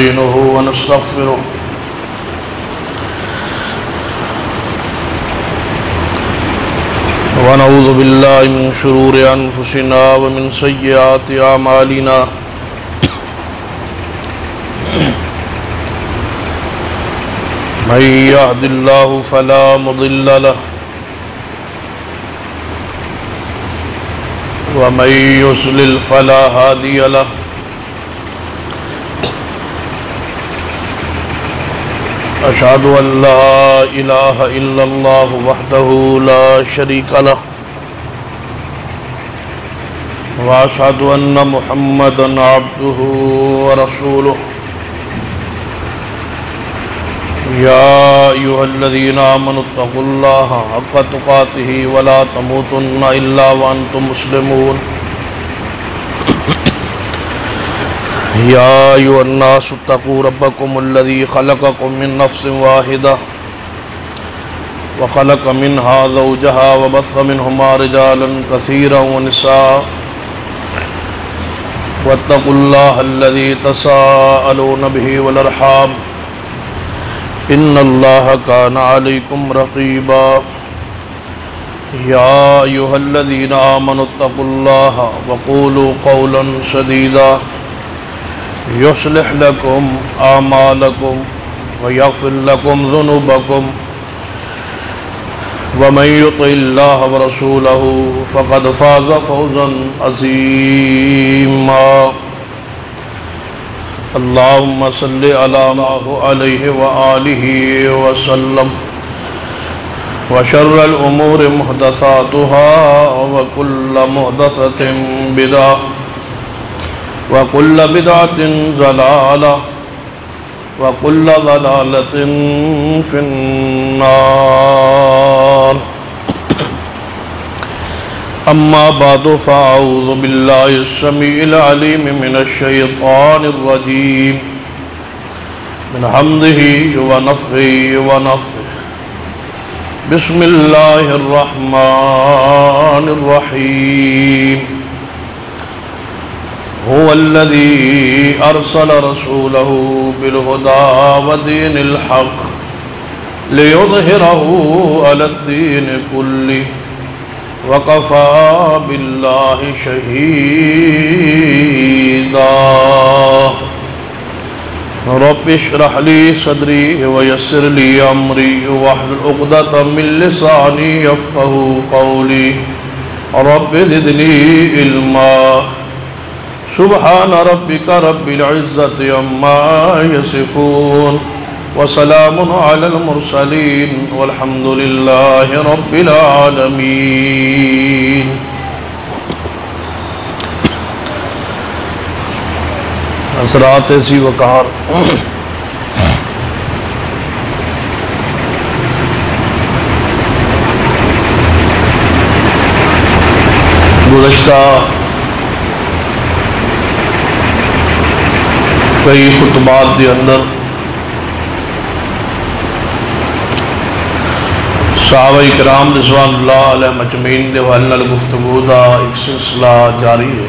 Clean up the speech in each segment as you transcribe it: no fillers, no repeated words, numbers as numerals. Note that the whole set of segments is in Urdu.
ونستعينه ونستغفره ونعوذ بالله من شرور أنفسنا ومن سيئات أعمالنا من يهد الله فلا مضل له ومن يضلل فلا هادي له أشهد أن لا إله إلا الله وحده لا شريك له وأشهد أن محمدًا عبده ورسوله يا أيها الذين آمنوا اتقوا الله حق تقاته ولا تموتن إلا وأنتم مسلمون يا أيها الناس اتقوا ربكم الذي خلقكم من نفس واحدة وخلق منها زوجها وبث منهما رجالا كثيرا ونساء واتقوا الله الذي تساءلون به والأرحام إن الله كان عليكم رقيبا يا أيها الذين آمنوا اتقوا الله وقولوا قولا سديدا يصلح لكم أعمالكم ويغفر لكم ذنوبكم ومن يطع الله ورسوله فقد فاز فوزا عظيما اللهم صل عليه وآله وسلم وشر الأمور محدثاتها وكل محدثة بدعة وكل بدعة ضلالة وكل ضلالة في النار أما بعد فأعوذ بالله السميع العليم من الشيطان الرجيم من حمده ونفخه ونفثه بسم الله الرحمن الرحيم هو الذي أرسل رسوله بالهدى ودين الحق ليظهره على الدين كله وكفى بالله شهيدا رب اشرح لي صدري ويسر لي أمري واحلل عقدة من لساني يفقهوا قولي رب زدني علما سبحان ربك رب العزة عما يصفون وسلام على المرسلين والحمد لله رب العالمين حضرات سی وقار گزشتہ کئی خطبات دے اندر صحابہ اکرام رضوان اللہ علیہ مجمعین دے حوالے گفتگو دا ایک سلسلہ جاری ہے۔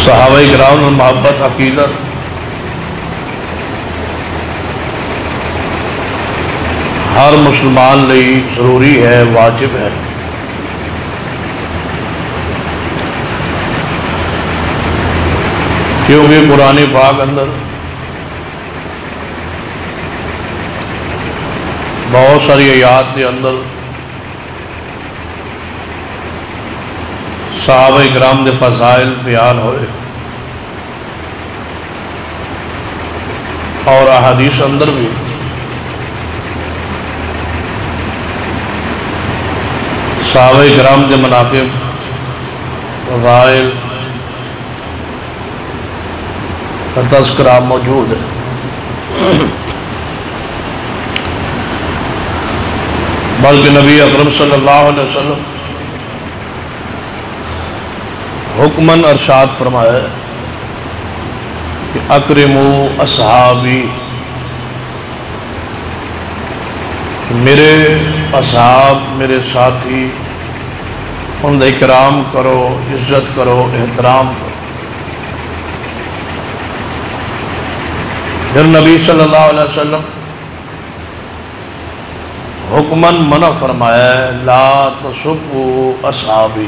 صحابہ اکرام میں محبت عقیدت ہر مسلمان لئی ضروری ہے، واجب ہے۔ کیونکہ قرآن پاک اندر بہت ساری آیات دے اندر صحابہ اکرام دے فضائل بیان ہوئے اور احادیث اندر بھی صحابہ اکرام دے مناقب فضائل کا تذکرہ موجود ہے۔ بلکہ نبی اکرم صلی اللہ علیہ وسلم حکماً ارشاد فرمایا ہے کہ اکرموا اصحابی، میرے اصحاب، میرے ساتھی ان دا اکرام کرو، عزت کرو، احترام کرو۔ پھر نبی صلی اللہ علیہ وسلم حکماً منع فرمایا ہے، لا تسبوا اصحابی،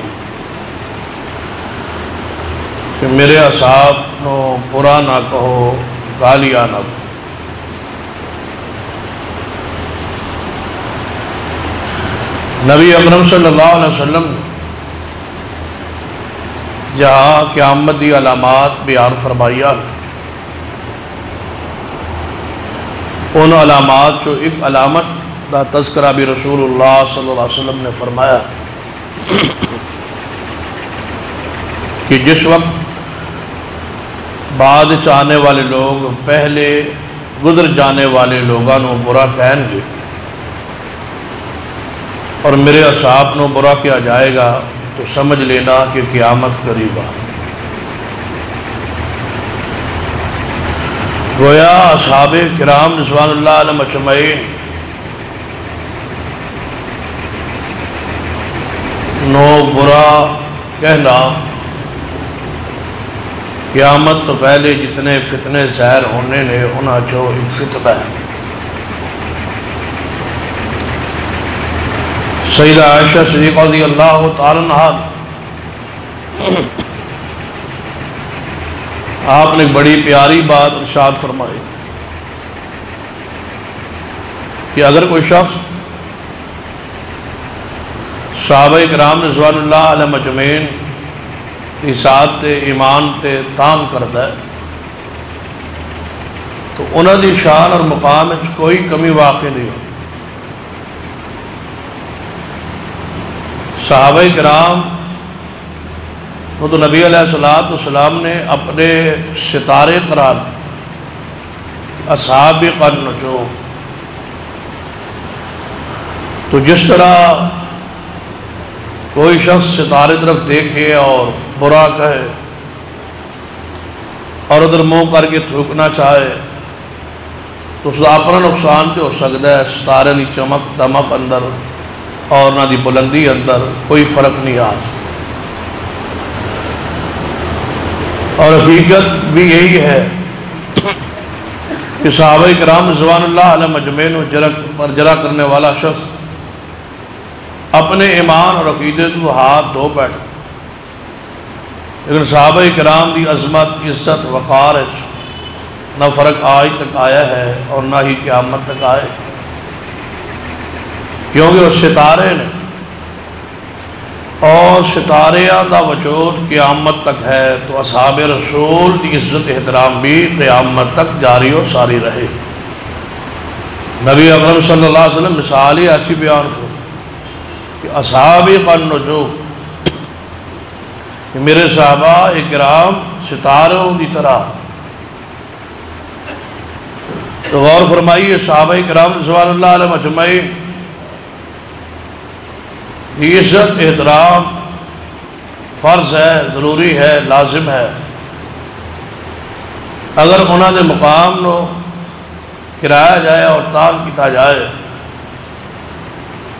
کہ میرے اصحاب نو برا نہ کہو، گالیاں نہ کہو۔ نبی اکرم صلی اللہ علیہ وسلم جہاں قیامت دی علامات بیان فرمائیا، ان علامات جو ایک علامت دا تذکرہ بھی رسول اللہ صلی اللہ علیہ وسلم نے فرمایا کہ جس وقت بعد چاہنے والے لوگ پہلے گزر جانے والے لوگوں نو برا کہیں گے اور میرے اصحاب نو برا کیا جائے گا، تو سمجھ لینا کہ قیامت قریب آ۔ گویا اصحاب کرام رضوان اللہ علیہم اجمعین نو برا کہنا قیامت تو پہلے جتنے فتنے ظاہر ہونے نے انہاں جو ایک فتنہ ہے۔ سیدہ عائشہ صدیقہ رضی اللہ تعالی عنہا آپ نے بڑی پیاری بات ارشاد فرمائی کہ اگر کوئی شخص صحابہ کرام رضوان اللہ علیہم اجمعین کی ساتھ تے ایمان تے تان کرتا ہے تو انہاں دی شان اور مقام وچ کوئی کمی واقع نہیں ہو۔ صحابہ کرام وہ تو نبی علیہ السلام نے اپنے ستارے قرار اصحابق النجوم، تو جس طرح کوئی شخص ستارے طرف دیکھے اور برا کہے اور ادھر منہ کر کے تھوکنا چاہے تو اس کا اپنا نقصان تو ہو سکتا ہے، ستارے دی چمک دمک اندر اور نہ دی بلندی اندر کوئی فرق نہیں آ۔ اور حقیقت بھی یہی ہے کہ صحابہ کرام رضوان اللہ علیہم اجمعین پر جرا کرنے والا شخص اپنے ایمان اور عقیدے تو ہاتھ دھو بیٹھے، لیکن صحابہ کرام کی عظمت، عزت، وقار ہے نہ فرق آج تک آیا ہے اور نہ ہی قیامت تک آئے، کیونکہ وہ ستارے نے اور ستاریاں دا وجود قیامت تک ہے، تو اصحاب رسول کی عزت احترام بھی قیامت تک جاری و ساری رہے۔ نبی اکرم صلی اللہ علیہ وسلم مثال ہی ایسی بیان فرمائی کہ اصحابق النجوم، کہ میرے صحابہ اکرام ستاروں کی طرح۔ تو غور فرمائیے صحابہ کرام رضوان اللہ علیہم اجمعین کی عزت احترام فرض ہے، ضروری ہے، لازم ہے۔ اگر انہوں نے مقام نو کرایا جائے اور تال کیتا جائے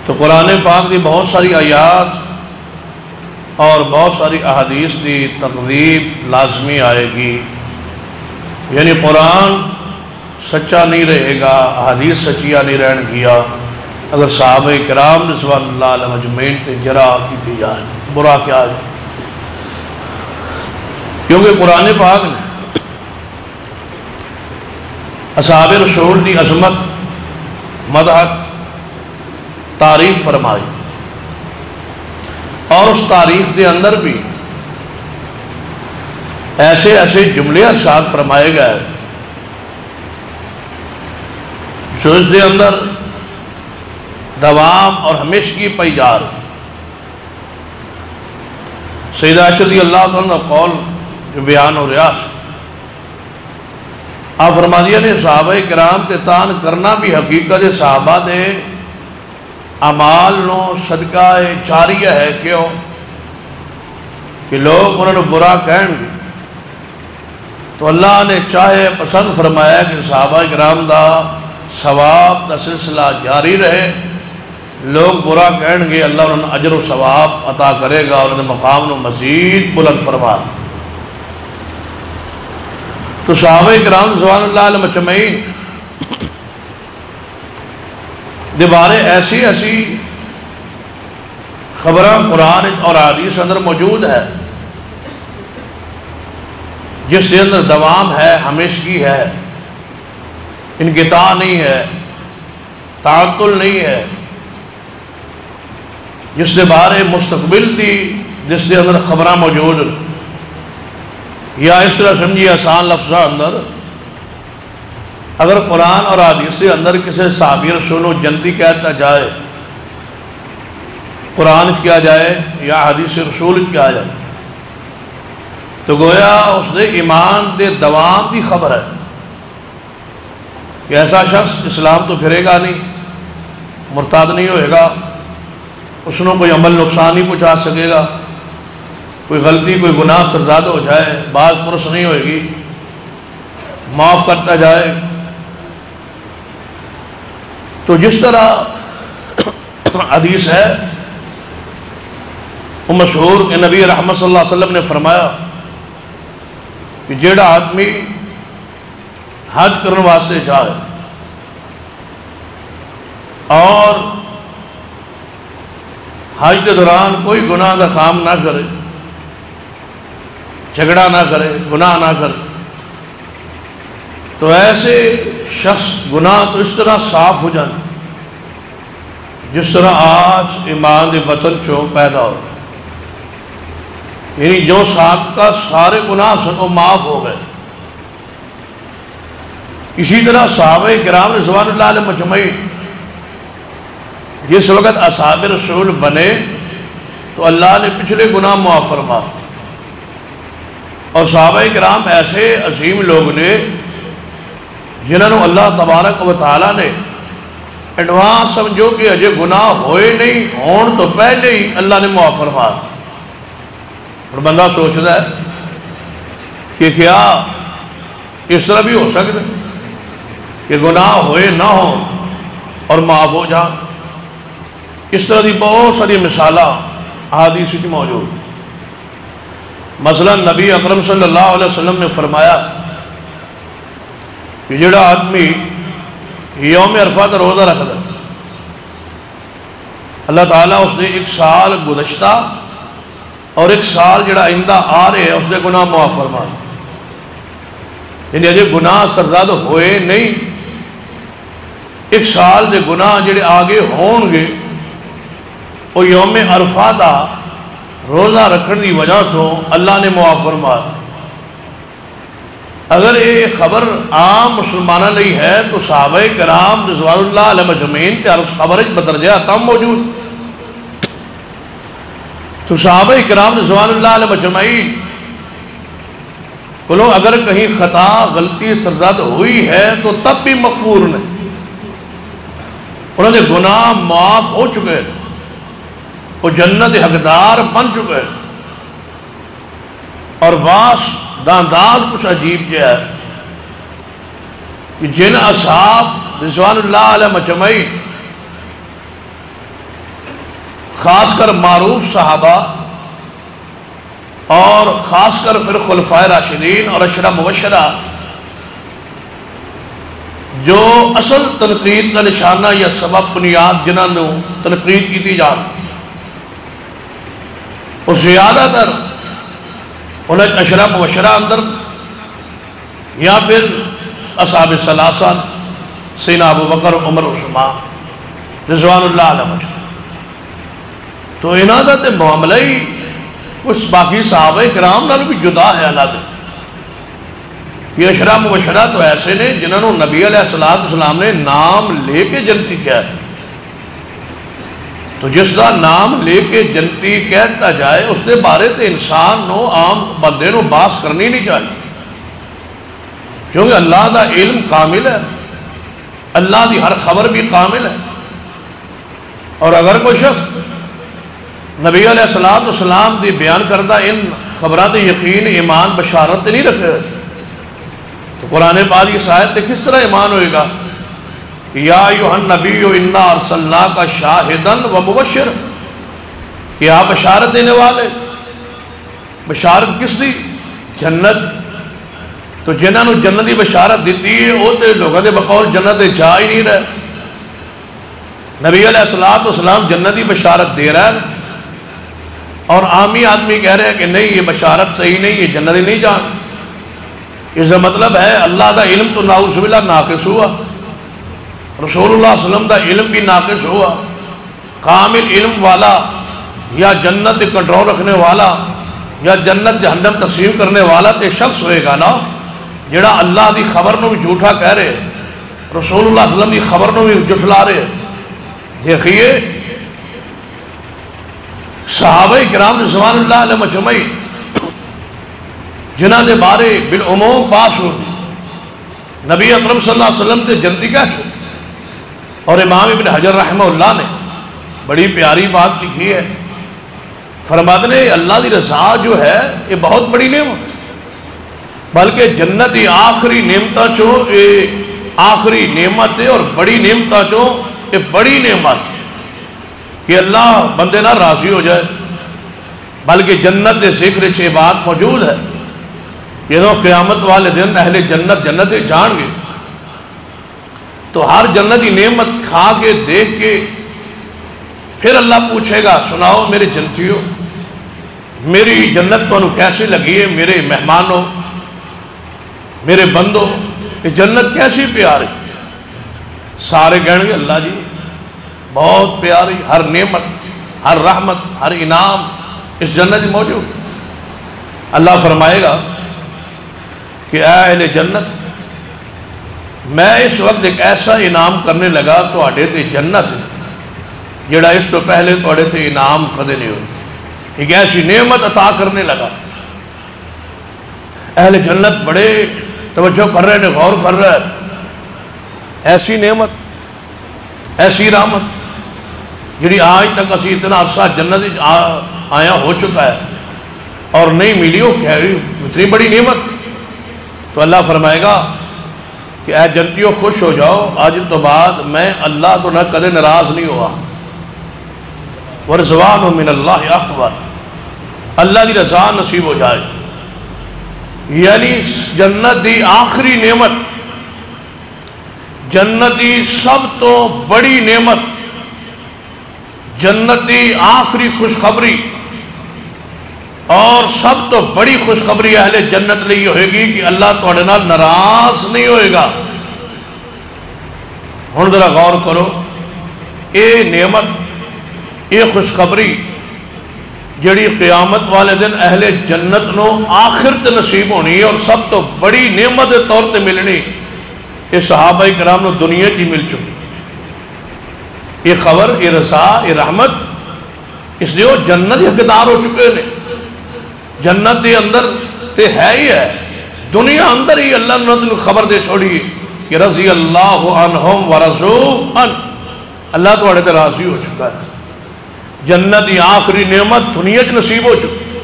تو قرآن پاک دی بہت ساری آیات اور بہت ساری احادیث دی تقذیب لازمی آئے گی، یعنی قرآن سچا نہیں رہے گا، احادیث سچیاں نہیں رہن گیا اگر صحابہ کرام رضوان اللہ علیہم اجمعین تے جرا کی جائے، برا کیا ہے، کیونکہ قرآن پاک نے اصحاب رسول کی عظمت، مدحت، تعریف فرمائی، اور اس تعریف کے اندر بھی ایسے ایسے جملے ارشاد فرمائے گئے جو اس کے اندر دوام اور ہمیشگی پائی جا رہی۔ سیدہ عائشہ رضی اللہ عنہ قول جو بیان ہو رہا ہے، آپ فرما دیا نے صحابہ کرام تے تان کرنا بھی حقیقت صحابہ دے اعمال نو صدقہ جاریہ ہے، کیوں کہ لوگ انہوں نے برا کہیں گے تو اللہ نے چاہے پسند فرمایا کہ صحابہ کرام دا ثواب دا سلسلہ جاری رہے، لوگ برا کہیں گے اللہ انہوں نے اجر و ثواب عطا کرے گا اور انہیں مقام نو مزید بلند فرما. تو صحابہ کرام رضوان اللہ علیہ مجمعین دے بارے ایسی ایسی خبراں قرآن اور حدیث اندر موجود ہے جس کے اندر دوام ہے، ہمیشگی ہے، انقطاع نہیں ہے، تعطل نہیں ہے، جس کے بارے مستقبل دی جس کے اندر خبراں موجود، یا اس طرح سمجھیے آسان لفظہ اندر اگر قرآن اور حدیث کے اندر کسی صحابی رسول و جنتی کہتا جائے، قرآن کیا جائے یا حدیث رسول کیا جائے، تو گویا اس دے ایمان دے دوام دی خبر ہے کہ ایسا شخص اسلام تو پھرے گا نہیں، مرتاد نہیں ہوئے گا، اس نے کوئی عمل نقصان نہیں پہنچا سکے گا، کوئی غلطی کوئی گناہ سرزاد ہو جائے بعض پرس نہیں ہوئے گی، معاف کرتا جائے. تو جس طرح حدیث ہے وہ مشہور کہ نبی رحمت صلی اللہ علیہ وسلم نے فرمایا کہ جیڑا آدمی حج کرنے واسطے جائے اور حج کے دوران کوئی گناہ کا کام نہ کرے، جھگڑا نہ کرے، گناہ نہ کرے، تو ایسے شخص گناہ تو اس طرح صاف ہو جائے جس طرح آج ایمان دے بطن چو پیدا ہو، یعنی جو سابقہ سارے گناہ سن وہ معاف ہو گئے. اسی طرح صحابہ کرام رضوان اللہ علیہ مجمعین جس وقت اصحاب رسول بنے تو اللہ نے پچھلے گناہ معاف فرما، اور صحابہ کرام ایسے عظیم لوگ نے جنہوں نے اللہ تبارک و تعالیٰ نے ایڈوانس سمجھو کہ اجے گناہ ہوئے نہیں ہون تو پہلے ہی اللہ نے معاف فرما. اور بندہ سوچتا ہے کہ کیا اس طرح بھی ہو سکتا کہ گناہ ہوئے نہ ہوں اور معاف ہو جائیں؟ اس طرح کی بہت ساری مثالیں احادیث کی موجود. مثلا نبی اکرم صلی اللہ علیہ وسلم نے فرمایا کہ جڑا آدمی یوم عرفہ کا روزہ رکھتا اللہ تعالیٰ اس نے ایک سال گزشتہ اور ایک سال جڑا آئندہ آ رہے ہیں اس نے گناہ معاف فرما. یعنی اجے گناہ سرزاد ہوئے نہیں، ایک سال دے گناہ جڑے آگے ہون گے وہ یوم عرفہ دا روزہ رکھنے دی وجہ تو اللہ نے معاف فرما. اگر یہ خبر عام مسلمانہ لئی ہے تو صحابہ کرام رضوان اللہ علیہ مجمعین تے اس خبر بدرجہ تم موجود. تو صحابہ کرام رضوان اللہ علیہ مجمعین بولو اگر کہیں خطا غلطی سرزد ہوئی ہے تو تب بھی مغفور نہیں، انہوں نے گناہ معاف ہو چکے، وہ جنت حقدار بن چکے. اور باس انداز کچھ عجیب کیا ہے کہ جن اصحاب رضوان اللہ علیہ مجمعین خاص کر معروف صحابہ اور خاص کر پھر خلفائے راشدین اور عشرہ مبشرہ جو اصل تنقید کا نشانہ یا سبب بنیاد جنہوں نے تنقید کی جان اور زیادہ تر انہیں عشرہ مبشرہ اندر یا پھر اصحاب ثلاثہ سیدنا ابو بکر عمر عثمان رضوان اللہ علیہ مجمعین. تو انہاں دا تے معاملہ ہی کچھ باقی صحابہ کرام نال بھی جدا ہے الگ. یہ عشرہ مبشرہ تو ایسے نے جنہوں نے نبی علیہ السلام نے نام لے کے جنتی کیا ہے. تو جس دا نام لے کے جنتی کہتا جائے اس دے بارے تے انسان نو عام بندے نو باس کرنی نہیں چاہیے، کیونکہ اللہ دا علم کامل ہے، اللہ دی ہر خبر بھی کامل ہے. اور اگر کوئی شخص نبی علیہ السلام دی بیان کردہ ان خبرات یقین ایمان بشارت نہیں رکھے تو قرآن پاک کی آیت تے کس طرح ایمان ہوئے گا؟ یا ایھا النبی انا ارسلناک شاہدا ومبشرا، کہ آپ بشارت دینے والے۔ بشارت کس دی؟ جنت۔ تو جنہاں نو جنت دی بشارت دیتی ہے وہ تے لوگوں دے بقول جنت دے جا ہی نہیں رہے۔ نبی علیہ السلام جنت دی بشارت دے رہا ہے، اور عامی آدمی کہہ رہے ہیں کہ نہیں یہ بشارت صحیح نہیں، یہ جنت ہی نہیں جان۔ اس کا مطلب ہے اللہ دا علم تو نعوذ باللہ ناقص ہوا، رسول اللہ صلی اللہ علیہ وسلم دا علم بھی ناقص ہوا۔ کامل علم والا یا جنت کنٹرول رکھنے والا یا جنت جہنم تقسیم کرنے والا تے شخص ہوئے گا نا جڑا اللہ دی خبر نو بھی جھوٹا کہہ رہے، رسول اللہ صلی اللہ علیہ وسلم دی خبر نو بھی جھٹلا رہے۔ دیکھیے صحابہ کرام رضوان اللہ علیہ مجمعین جنہاں دے بارے بالعموم پاس ہو نبی اکرم صلی اللہ علیہ وسلم تے جنتی کہہ چھو، اور امام ابن حجر رحمہ اللہ نے بڑی پیاری بات لکھی ہے، فرماتے ہیں اللہ دی رضا جو ہے یہ بہت بڑی نعمت، بلکہ جنت دی آخری نعمتاں چو یہ آخری نعمت ہے، اور بڑی نعمتاں چو یہ بڑی نعمت ہے کہ اللہ بندے نہ راضی ہو جائے۔ بلکہ جنت دے ذکر چھ بات موجود ہے، یہ قیامت والے دن اہل جنت جنت جان گے تو ہر جنت کی نعمت کھا کے دیکھ کے پھر اللہ پوچھے گا سناؤ میرے جنتیوں میری جنت تو کیسی لگی ہے، میرے مہمانوں میرے بندوں یہ جنت کیسی پیاری۔ سارے کہیں گے اللہ جی بہت پیاری، ہر نعمت ہر رحمت ہر انعام اس جنت میں موجود۔ اللہ فرمائے گا کہ اے اہل جنت میں اس وقت ایک ایسا انعام کرنے لگا تو آڑے تے جنت جڑا اس تو پہلے تو آڑے تے انعام کدے نہیں ہوئی، ایک ایسی نعمت عطا کرنے لگا۔ اہل جنت بڑے توجہ کر رہے ہیں، غور کر رہے ہیں، ایسی نعمت ایسی رحمت جڑی آج تک اسی اتنا عرصہ جنت آیا ہو چکا ہے اور نہیں ملی ہو، اتنی بڑی نعمت۔ تو اللہ فرمائے گا کہ اے جنتیوں خوش ہو جاؤ، آج تو بعد میں اللہ تو نہ کدے ناراض نہیں ہوا۔ ورضوان من اللہ اکبر، اللہ دی رضا نصیب ہو جائے، یعنی جنت دی آخری نعمت، جنت دی سب تو بڑی نعمت، جنت دی آخری خوشخبری اور سب تو بڑی خوشخبری اہل جنت لئی ہوئے گی کہ اللہ تواڈے نال ناراض نہیں ہوئے گا۔ ہن ذرا غور کرو، اے نعمت اے خوشخبری جڑی قیامت والے دن اہل جنت نو آخر تے نصیب ہونی ہے اور سب تو بڑی نعمت دے طور تے ملنی، یہ صحابہ کرام نو دنیا کی مل چکی۔ یہ خبر یہ رضا یہ رحمت اس لیے وہ جنت حقدار ہو چکے نے۔ جنت دے اندر تے ہے ہی ہے، دنیا اندر ہی اللہ نے خبر دے چھوڑی کہ رضی اللہ عنہم ورضوا عنہ، اللہ تو اڑے تے راضی ہو چکا ہے۔ جنت دی آخری نعمت دنیا چ نصیب ہو چکی،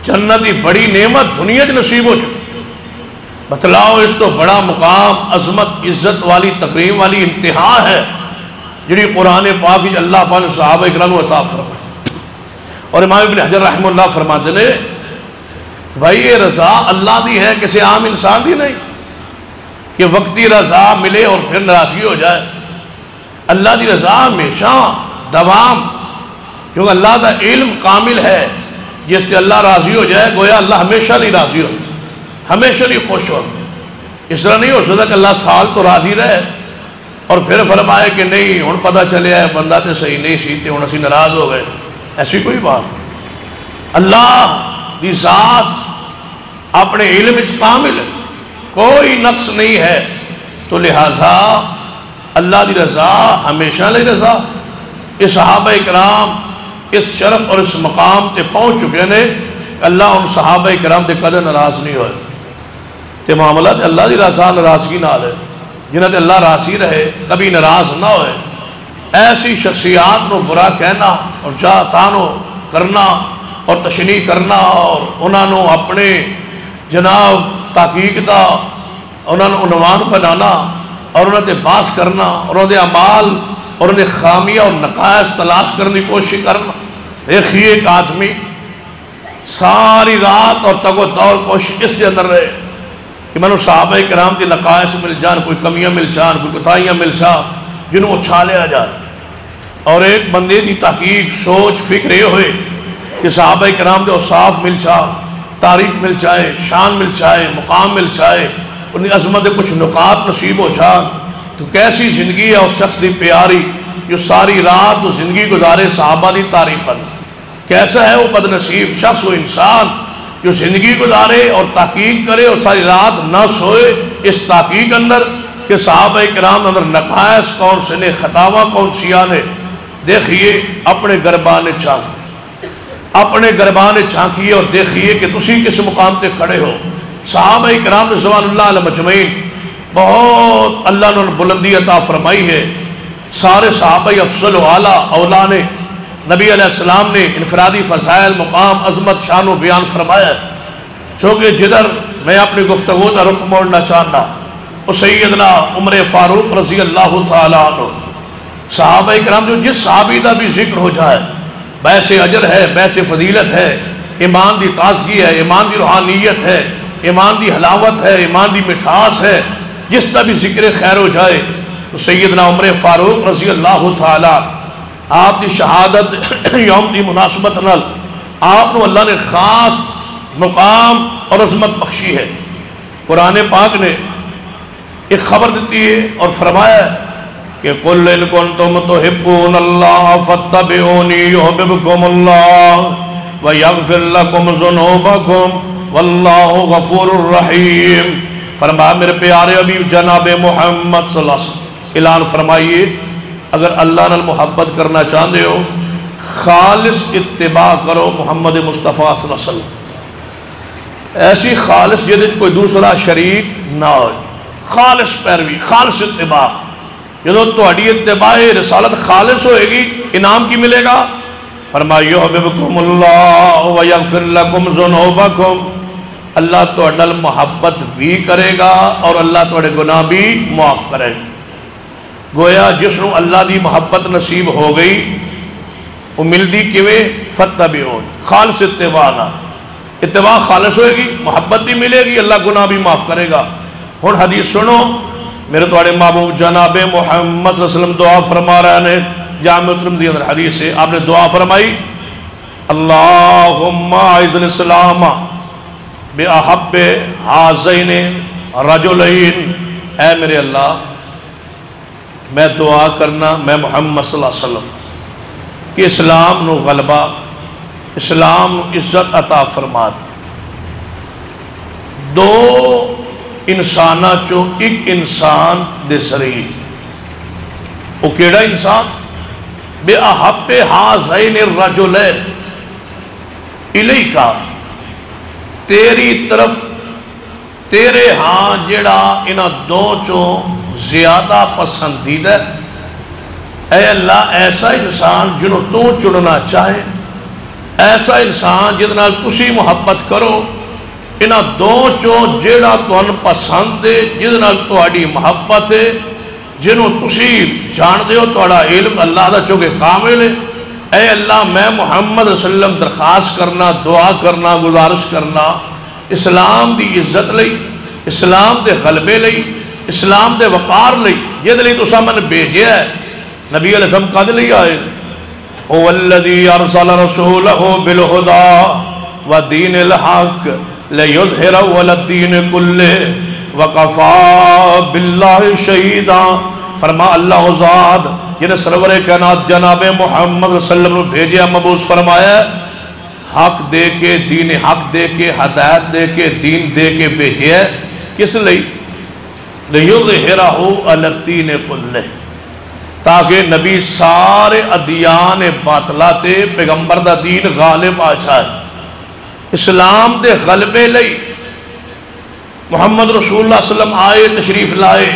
جنت دی بڑی نعمت دنیا چ نصیب ہو چکی۔ بتلاؤ اس تو بڑا مقام عظمت عزت والی تکریم والی انتہا ہے جڑی قرآن پاک کی اللہ پاک نے صحابہ کرام کو عطا فرمائی۔ اور امام ابن حجر رحمہ اللہ فرماتے ہیں بھائی یہ رضا اللہ دی ہے، کسی عام انسان دی نہیں کہ وقتی رضا ملے اور پھر ناراضگی ہو جائے۔ اللہ دی رضا ہمیشہ دوام، کیونکہ اللہ دا علم کامل ہے، جس سے اللہ راضی ہو جائے گویا اللہ ہمیشہ نہیں راضی ہو، ہمیشہ نہیں خوش ہو۔ اس طرح نہیں ہو سکتا کہ اللہ سال تو راضی رہے اور پھر فرمائے کہ نہیں ہن پتہ چلے ہے بندہ تے صحیح نہیں سی تے ہن اسی ناراض ہو گئے، ایسی کوئی بات۔ اللہ دی ذات اپنے علم وچ کامل ہے، کوئی نقص نہیں ہے، تو لہذا اللہ دی رضا ہمیشہ لئی رضا۔ اس صحابہ کرام اس شرف اور اس مقام تے پہنچ چکے نے، اللہ ان صحابہ کرام تے کدے ناراض نہیں ہوئے۔ تے معاملہ تے اللہ دی رضا ناراضگی نال ہے، جنہاں تے اللہ راضی رہے کبھی ناراض نہ ہوئے۔ ایسی شخصیات نو برا کہنا اور جا تانو کرنا اور تشنیع کرنا اور انہاں نو اپنے جناب تحقیق دا انہاں نو عنوان بنانا، اور انہوں نے باس کرنا اور انہوں نے اعمال اور انہیں خامیہ اور نقائص تلاش کرنے کی کوشش کرنا. دیکھیے ایک آدمی ساری رات اور تگ و دور کوشش اس کے اندر رہے کہ میں نے صحابہ کرام کی نقائص مل جان, کوئی کمیاں مل جان, کوئی کوتاہیاں مل جان, جنہوں کو چھالیا جائے. اور ایک بندے کی تحقیق سوچ فکر یہ ہوئے کہ صحابہ کرام کے اوصاف مل جائے, تعریف مل جائے, شان مل جائے, مقام مل جائے, ان کی عظمت کچھ نکات نصیب ہو جان, تو کیسی زندگی ہے اس شخص کی پیاری جو ساری رات وہ زندگی گزارے صحابہ کی تعریف. کیسا ہے وہ بد نصیب شخص, وہ انسان جو زندگی گزارے اور تحقیق کرے اور ساری رات نہ سوئے اس تحقیق اندر کہ صحابہ کرام اندر نقائص کون سے نے, خطاواں کون سیاں نے. دیکھیے اپنے گربانے چانکیے, اپنے گربانے چانکیے اور دیکھیے کہ تسی کس مقام تے کھڑے ہو. صحابہ کرام رضوان اللہ علیہ مجمعین بہت اللہ نے بلندی عطا فرمائی ہے. سارے صحابہ افضل و اعلیٰ اولا نے نبی علیہ السلام نے انفرادی فضائل, مقام, عظمت, شان و بیان فرمایا. چونکہ جدھر میں اپنی گفتگو کا رخ موڑنا چاہتا وہ سیدنا عمر فاروق رضی اللہ تعالیٰ عنہ. صحابہ کرام جو جس صحابی کا بھی ذکر ہو جائے بیس اجر ہے, بیس فضیلت ہے, ایمان دی تازگی ہے, ایمان دی روحانیت ہے, ایمان دی حلاوت ہے, ایمان دی مٹھاس ہے, جس کا بھی ذکر خیر ہو جائے تو سیدنا عمر فاروق رضی اللہ تعالیٰ آپ دی شہادت یوم دی مناسبت نال آپ نے اللہ نے خاص مقام اور عظمت بخشی ہے. قرآن پاک نے ایک خبر دیتی ہے اور فرمایا ہے کہ قُلْ إِن كُنْتُمْ تُحِبُّونَ اللَّهَ فَاتَّبِعُونِي يُحْبِبْكُمُ اللَّهُ وَيَغْفِرْ لَكُمْ ذُنُوبَكُمْ وَاللَّهُ غَفُورٌ رَحِيمٌ. فرمایا میرے پیارے حبیب جناب محمد صلی اللہ علیہ وسلم اعلان فرمائیے اگر اللہ نے محبت کرنا چاہتے ہو خالص اتباع کرو محمد مصطفیٰ صلی اللہ علیہ وسلم. ایسی خالص جدید کوئی دوسرا شریک نہ ہو, خالص پیروی, خالص اتباع. جدو تہاڈی اتباع رسالت خالص ہوئے گی انعام کی ملے گا. فرمایا یحببکم اللہ ویغفر لکم ذنوبکم, اللہ تہاڈے نال محبت بھی کرے گا اور اللہ تہاڈے گناہ بھی معاف کرے گا. گویا جس نو اللہ دی محبت نصیب ہو گئی وہ ملدی کیویں فتبعون, خالص اتباع نہ. اتباع خالص ہوئے گی, محبت بھی ملے گی, اللہ گناہ بھی معاف کرے گا. ہن حدیث سنو, میرے تواڈے محبوب جناب محمد صلی اللہ علیہ وسلم دعا فرما رہے ہیں. جامع ترمذی اندر حدیث ہے, آپ نے دعا فرمائی اللہم اعز الاسلام باحب ہذین رجلین. اے میرے اللہ میں دعا کرنا میں محمد صلی اللہ علیہ وسلم کہ اسلام نو غلبہ, اسلام نو عزت عطا فرما دے. دو انسانہ چو ایک انسان دے ذریعے, وہ کیڑا انسان بے احب ہذین الرجلین الیکا, تیری طرف تیرے ہاں جڑا انہاں دو چو زیادہ پسندیدہ. اے اللہ ایسا انسان جنہوں تو چننا چاہے, ایسا انسان جدنا تسی محبت کرو, انہاں دو چو جیڑا تون پسند ہے, جدنا تہاڈی محبت ہے, جنہوں تسی جان دے ہو تہاڈا علم اللہ دا چونکہ کامل ہے. اے اللہ میں محمد صلی اللہ علیہ وسلم درخواست کرنا, دعا کرنا, گزارش کرنا اسلام دی عزت لئی, اسلام دے غلبے لئی, اسلام دے وقار لئی, یہ دلی تو سامن بھیجے ہے. نبی علیہ السلام کہا دلی آئے هو الذی ارسل رسولہ بالہدى ودین الحق لیظہرہ علی الدین کلہ وکفا باللہ شہیدا. فرما اللہ ذات جنہیں سرور کائنات جناب محمد صلی اللہ علیہ وسلم نے بھیجیا, مبعوث فرمایا, حق دے کے, دین حق دے کے, ہدایت دے کے, دین دے کے بھیجیا. کس لئی؟ لیظہرہ علی الدین کلہ, تاکہ نبی سارے ادیان باطلاتے پیغمبر دا دین غالب آ جائے. اسلام دے غلبے لئی محمد رسول اللہ صلی اللہ علیہ وسلم آئے, تشریف لائے.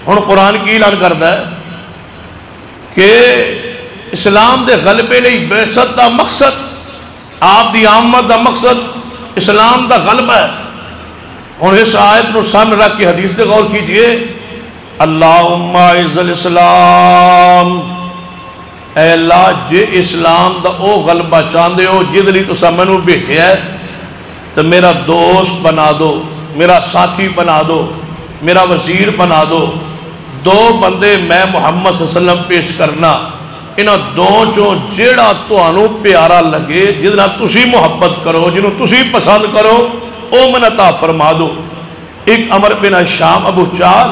ہن قرآن کی اعلان کرتا ہے کہ اسلام دے غلبے لئی بعثت دا مقصد, آپ دی آمد دا مقصد اسلام دا غلبہ ہے. ہن اس آیت نو سامنے رکھ کے حدیث تے غور کیجئے اللہم اعز الاسلام، اے اللہ جے اسلام دا او غلبہ چاندے ہو جد لی تو سمنو بیٹھے ہے تو میرا دوست بنا دو، میرا ساتھی بنا دو، میرا وزیر بنا دو۔ دو بندے میں محمد صلی اللہ علیہ وسلم پیش کرنا، انہاں دو چوں جیڑا تو انو پیارا لگے، جدنا تسی محبت کرو، جنہوں تسی پسند کرو، او من عطا فرما دو۔ ایک عمر بن شام ابو چار،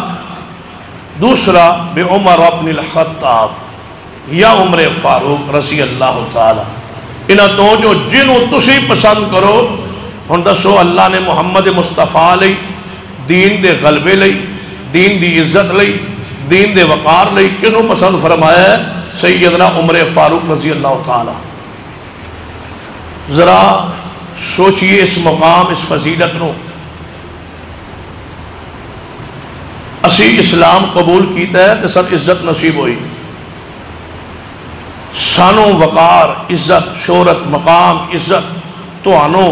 دوسرا بے عمر ابن الخطاب یا عمر فاروق رضی اللہ تعالی، انہاں دو جو جنہوں تسی پسند کرو۔ ہن دسو اللہ نے محمد مصطفیٰ لئی دین دے غلبے لئی، دین دی عزت لئی، دین دے وقار لئی کنوں پسند فرمایا ہے؟ سیدنا عمر فاروق رضی اللہ تعالی۔ ذرا سوچئے اس مقام، اس فضیلت نو۔ اسی اسلام قبول کیتا ہے تو سب عزت نصیب ہوئی، سانو وقار، عزت، شہرت، مقام، عزت تو آنو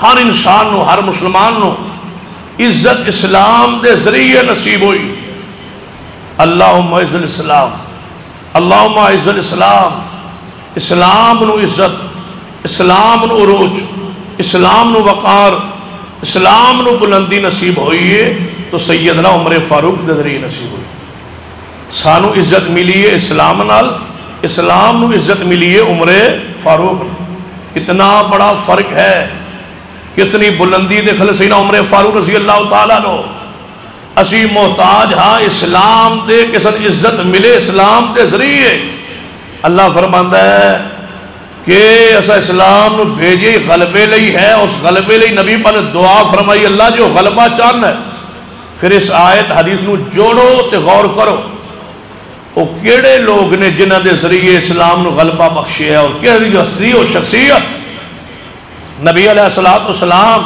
ہر انسان نو، ہر مسلمان نو عزت اسلام دے ذریعے نصیب ہوئی۔ اللہم اعز الاسلام، اللہم اعز الاسلام، اسلام نو عزت، اسلام نو عروج، اسلام نو وقار، اسلام نو بلندی نصیب ہوئی ہے تو سیدنا عمر فاروق دے ذریعے نصیب ہوئی۔ سانو عزت ملی ہے اسلام نال، اسلام نو عزت ملی ہے عمر فاروق نال۔ کتنا بڑا فرق ہے، کتنی بلندی دیکھ سیدنا عمر فاروق رضی اللہ تعالیٰ نو۔ اسی محتاج ہاں اسلام دے کسن عزت ملے اسلام دے ذریعے۔ اللہ فرماندا ہے کہ ایسا اسلام نو بھیجے غلبے لئی ہے، اس غلبے لئی نبی پر دعا فرمائی اللہ جو غلبہ چاہنا ہے۔ پھر اس آیت حدیث نو جوڑو تے غور کرو، وہ کیڑے لوگ نے جنہ دے ذریعے اسلام نو غلبہ بخشی ہے، اور کیڑی ہستی اور شخصیت۔ نبی علیہ السلام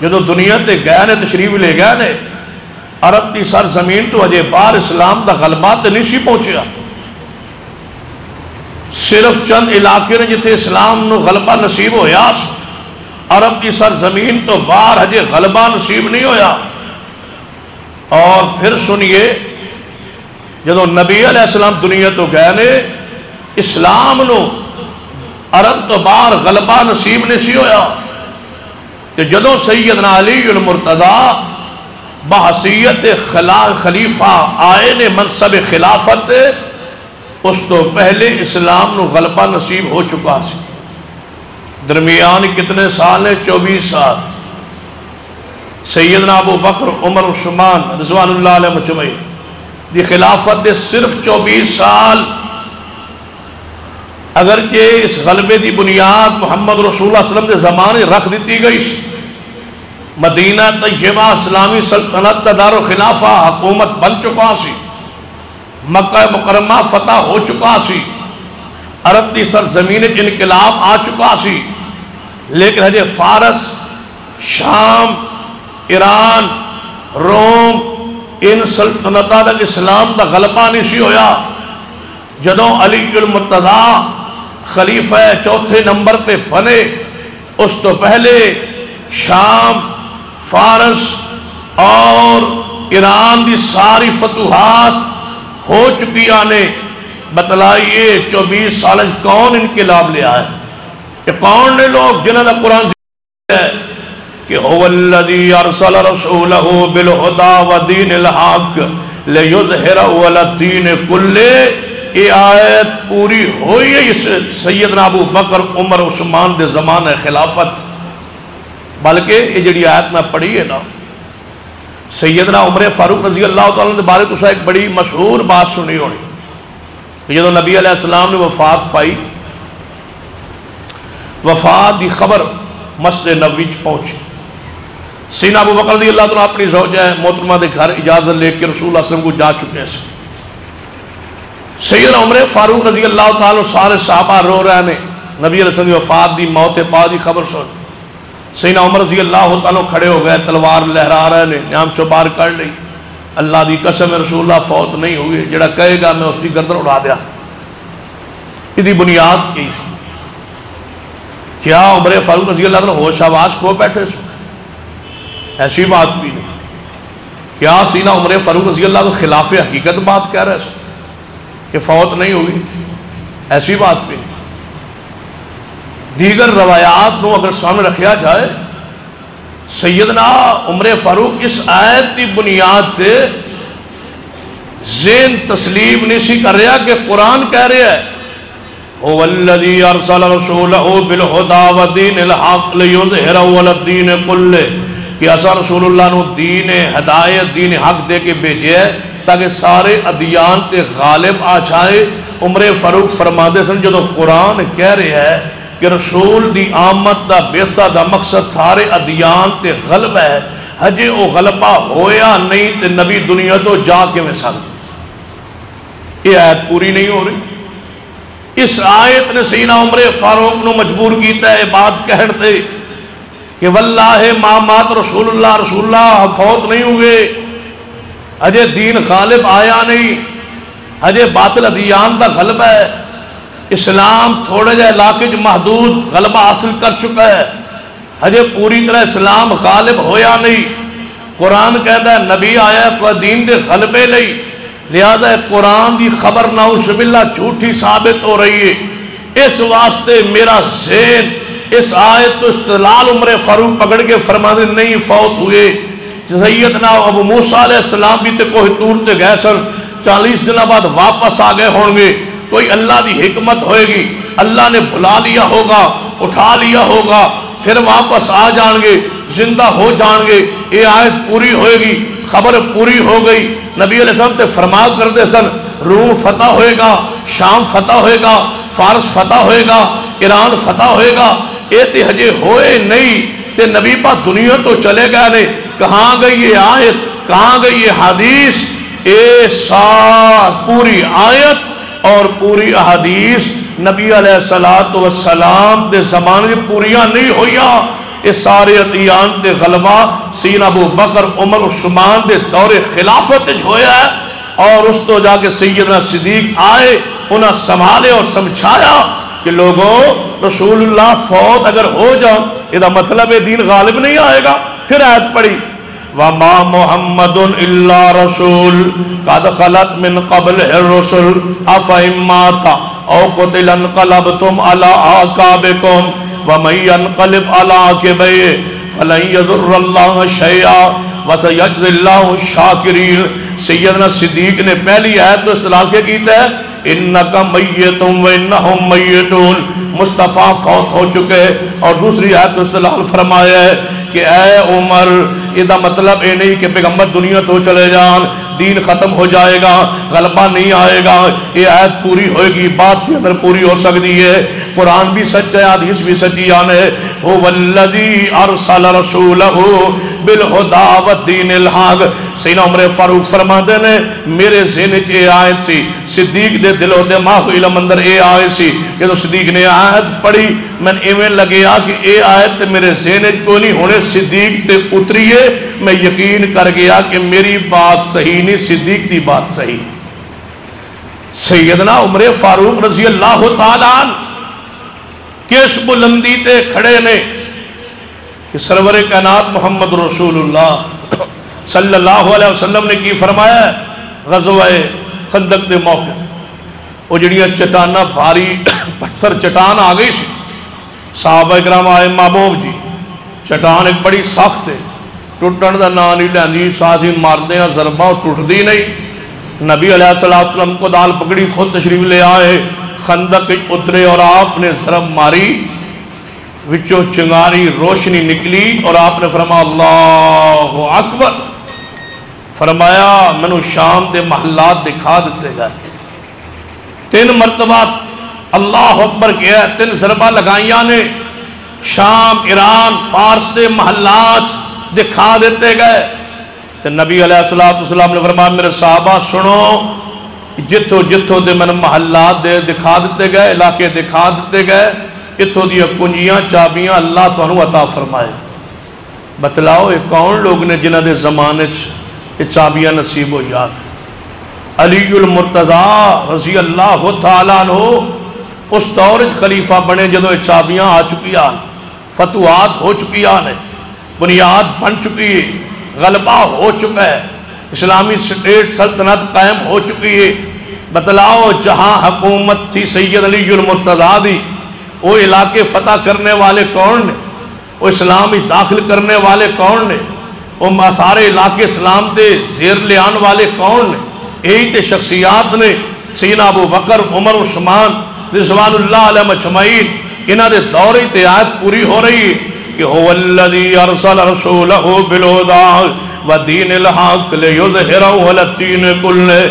جدو دنیا تے گئے نے، تشریف لے گئے نے، عرب کی سرزمین تو اجے باہر اسلام دا غلبہ تے نہیں سی پہنچیا۔ صرف چند علاقے نے جتھے اسلام نو غلبہ نصیب ہویا، عرب کی سرزمین تو باہر اجے غلبہ نصیب نہیں ہویا۔ اور پھر سنیے، جدو نبی علیہ السلام دنیا تو گئے نے، اسلام نو عرب تو باہر غلبہ نصیب نہیں سی ہویا، کہ جدو سیدنا علی المرتضیٰ بحثیت خلیفہ آئے نے منصب خلافت، اس تو پہلے اسلام نو غلبہ نصیب ہو چکا سی۔ درمیان کتنے سال ہیں؟ 24 سال۔ سیدنا ابو بکر، عمر، عثمان رضوان اللہ علیہ مجمعین دی خلافت دے صرف 24 سال، اگرچہ اس غلبے دی بنیاد محمد رسول اللہ صلی اللہ علیہ وسلم دے زمانے رکھ دیتی گئی، مدینہ طیبہ اسلامی سلطنت کا دار و خلافہ حکومت بن چکا سی، مکہ مکرمہ فتح ہو چکا سی، عرب دی سرزمین انقلاب آ چکا سی، لیکن ہجے فارس، شام، ایران، روم، ان سلطنتہ تک اسلام دا غلبہ نہیں سی ہویا۔ جدوں علی المرتضیٰ خلیفہ چوتھے نمبر پہ بنے، اس تو پہلے شام، فارس اور ایران دی ساری فتوحات ہو چکی آنے۔ بتلائیے 24 سال کون انقلاب لے آئے؟ کہ کون نے لوگ جنہوں نے قرآن ہے کہ هو الذی ارسل رسولہ بالہدی ودین الحق لیظہرہ علی الدین کلہ۔ یہ آیت پوری ہوئی ہے سیدنا ابو بکر، عمر، عثمان دے زمانہ خلافت۔ بلکہ یہ جڑی آیت میں پڑھی ہے نا، سیدنا عمر فاروق رضی اللہ تعالیٰ نے بارے تو ایک بڑی مشہور بات سنی ہونی کہ جب نبی علیہ السلام نے وفات پائی، وفات دی خبر مسجد نبوی پہنچی، سیدنا ابو بکر رضی اللہ تعالیٰ اپنی زوجہ محترمہ دے گھر اجازت لے کے رسول اللہ صلی اللہ علیہ وسلم کو جا چکے ہیں۔ سیدنا عمر فاروق رضی اللہ تعالیٰ سارے صحابہ رو رہے ہیں، نبی علیہ السلام وفات دی، موت پاک دی خبر سن۔ سیدنا عمر رضی اللہ تعالیٰ کھڑے ہو گئے، تلوار لہرا رہے ہیں، نیام چوبار کر لی، اللہ دی قسم رسول اللہ فوت نہیں ہوئے، جڑا کہے گا میں اس کی گردن اڑا دیا۔ یہ بنیاد کی کیا عمر فاروق رضی اللہ عنہ ہوش آواز کھو بیٹھے سو؟ ایسی بات بھی نہیں۔ کیا سینہ عمر فاروق رضی اللہ عنہ خلاف حقیقت بات کہہ رہے ہیں کہ فوت نہیں ہوئی؟ ایسی بات بھی نہیں۔ دیگر روایات کو اگر سامنے رکھا جائے، سیدنا عمر فاروق اس آیت کی بنیاد سے ذہن تسلیم نہیں سی کر رہا کہ قرآن کہہ رہا ہے هو الذی ارسل رسولہ بالہدی ودین الحق لیظہرہ علی الدین کلہ، کہ ایسا رسول اللہ نے دین ہدایت دین حق دے کے بھیجے ہے تاکہ سارے ادیان تے غالب آ جائے۔ عمر فاروق فرماندے سن جدو قرآن کہہ رہا ہے کہ رسول دی آمد دا بعثت دا مقصد سارے ادیان تے غلب ہے، ہجے او غلبہ ہویا نہیں تے نبی دنیا تو جا کے میں سکتا، یہ آیت پوری نہیں ہو رہی۔ اس آیت نے سیدنا عمر فاروق نو مجبور کیتا ہے بات کہتے کہ واللہ ما مات رسول اللہ فوت نہیں ہوئے، اجے دین غالب آیا نہیں، اجے باطل ادیان دا غلبہ ہے، اسلام تھوڑے جائے علاقے محدود غلبہ حاصل کر چکا ہے، اجے پوری طرح اسلام غالب ہویا نہیں۔ قرآن کہتا ہے نبی آیا کوئی دین دے غلبے نہیں، لہذا قرآن دی خبر نعوذ باللہ جھوٹی ثابت ہو رہی ہے۔ اس واسطے میرا ذہن اس آیت تو استدلال عمر فاروق پکڑ کے فرمانے نہیں فوت ہوئے۔ سیدنا ابو موسیٰ علیہ السلام بھی تے کوہ طور تے گئے سن، 40 دن بعد واپس آ گئے ہوں گے، کوئی اللہ دی حکمت ہوئے گی، اللہ نے بلا لیا ہوگا، اٹھا لیا ہوگا، پھر واپس آ جان گے، زندہ ہو جان گے، یہ آیت پوری ہوئے گی، خبر پوری ہو گئی۔ نبی علیہ السلام تے فرما کر دے سن روم فتح ہوئے گا، شام فتح ہوئے گا، فارس فتح ہوئے گا، ایران فتح ہوئے گا، یہ تے ہجے ہوئے نہیں تے نبی پا دنیا تو چلے گئے نے، کہاں گئی یہ آیت، کہاں گئی یہ حدیث؟ اے ساتھ پوری آیت اور پوری احادیث نبی علیہ السلام دے زمانے پوریاں نہیں ہویا، یہ سارے ادیان دے غلبہ سیدنا ابو بکر عمر عثمان دے دور خلافت ہویا ہے، اور اس تو جا کے سیدنا صدیق آئے، انہاں سنبھالے اور سمجھایا کہ لوگوں رسول اللہ فوت اگر ہو جاؤ یہ مطلب ہے دین غالب نہیں آئے گا۔ پھر آیت پڑھی وَمَا مُحَمَّدٌ إِلَّا رَسُولٌ قَدْ خَلَتْ مِنْ قَبْلِهِ الرُّسُلُ أَفَإِن مَاتَ أَوْ قُتِلَ انقلبتم عَلَىٰ أَعْقَابِكُمْ وَمَن يَنقلب عَلَىٰ عَقِبَيْهِ فَلَن يَضُرَّ اللَّهَ شَيْئًا وَسَيَجْزِي اللَّهُ الشَّاكِرِينَ۔ سیدنا صدیق نے پہلی آیت تو استدلال کیا کیتا ہے اِنَّكَ مَيِّتٌ وَإِنَّهُمْ مَيِّتُونَ، مصطفیٰ فوت ہو چکے، اور دوسری آیت تو استدلال فرمایا ہے کہ اے عمر یہ مطلب اے نہیں کہ پیغمبر دنیا تو چلے جان، دین ختم ہو جائے گا، غلبہ نہیں آئے گا، یہ آیت پوری ہوئے گی، بات کے اندر پوری ہو سکتی ہے۔ قرآن بھی سچ ہے، حدیث بھی سچی ہے۔ هو الذی ارسل رسولہ بالہدی والدین الحق۔ سیدنا عمر فاروق فرماتے نے میرے ذہن وچ یہ آیت سی، صدیق دے دل و دماغ علم اندر یہ آیت سی کہ تو صدیق نے آیت پڑھی، میں ایویں لگیا کہ یہ آیت میرے ذہن وچ کوئی نہیں ہونے صدیق تے اتریے، میں یقین کر گیا کہ میری بات صحیح نہیں، صدیق دی بات صحیح۔ سیدنا عمر فاروق رضی اللہ تعالیٰ عنہ کس بلندی تے کھڑے نے کہ سرور کائنات محمد رسول اللہ صلی اللہ علیہ وسلم نے کی فرمایا ہے غزوہ خندق دے موقع وہ جڑیاں چٹانہ بھاری پتھر چٹان آ گئی سی، صحابہ اکرام آئے محبوب جی چٹان ایک بڑی سخت ہے، ٹوٹن دا نام نہیں لیندی، سازی ماردے ہیں ضربہ ٹوٹ دی نہیں۔ نبی علیہ السلام کو دال پکڑی، خود تشریف لے آئے، خندق اترے اور آپ نے ضرب ماری، وچوں چنگاری روشنی نکلی اور آپ نے فرمایا اللہ اکبر، فرمایا منو شام دے محلات دکھا دیتے گئے، 3 مرتبہ اللہ اکبر کیا، 3 ضربہ لگائیاں نے، شام ایران فارس دے محلات دکھا دیتے گئے۔ تو نبی علیہ السلام نے فرمایا میرے صحابہ سنو، جتھو جتھو دے من محلات دے دکھا دیتے گئے، علاقے دکھا دیتے گئے، اتھو دیا کنجیاں چابیاں اللہ تو انہوں عطا فرمائے۔ بتلاؤ یہ کون لوگ نے جنہ دے زمانے یہ چابیاں نصیب ہو یاد؟ علی المرتضی رضی اللہ تعالیٰ عنہ اس دور خلیفہ بنے جدو یہ چابیاں آ چکی آن، فتوحات ہو چکی آن، بنیاد بن چکی ہے، غلبہ ہو چکا ہے، اسلامی اسٹیٹ سلطنت قائم ہو چکی ہے۔ بتلاؤ جہاں حکومت تھی سید علی المرتضیٰ دی، وہ علاقے فتح کرنے والے کون نے؟ وہ اسلامی داخل کرنے والے کون نے؟ وہ سارے علاقے اسلام دے زیر لیان والے کون نے؟ یہی تے شخصیات نے سیدنا ابو بکر، عمر، عثمان رضوان اللہ علیہ مجمعین، انہاں دے دور تے آیت پوری ہو رہی ہے کہ هو الذی ارسل رسولہ بالہدی ودین الحق لیظہرہ علی الدین کلہ۔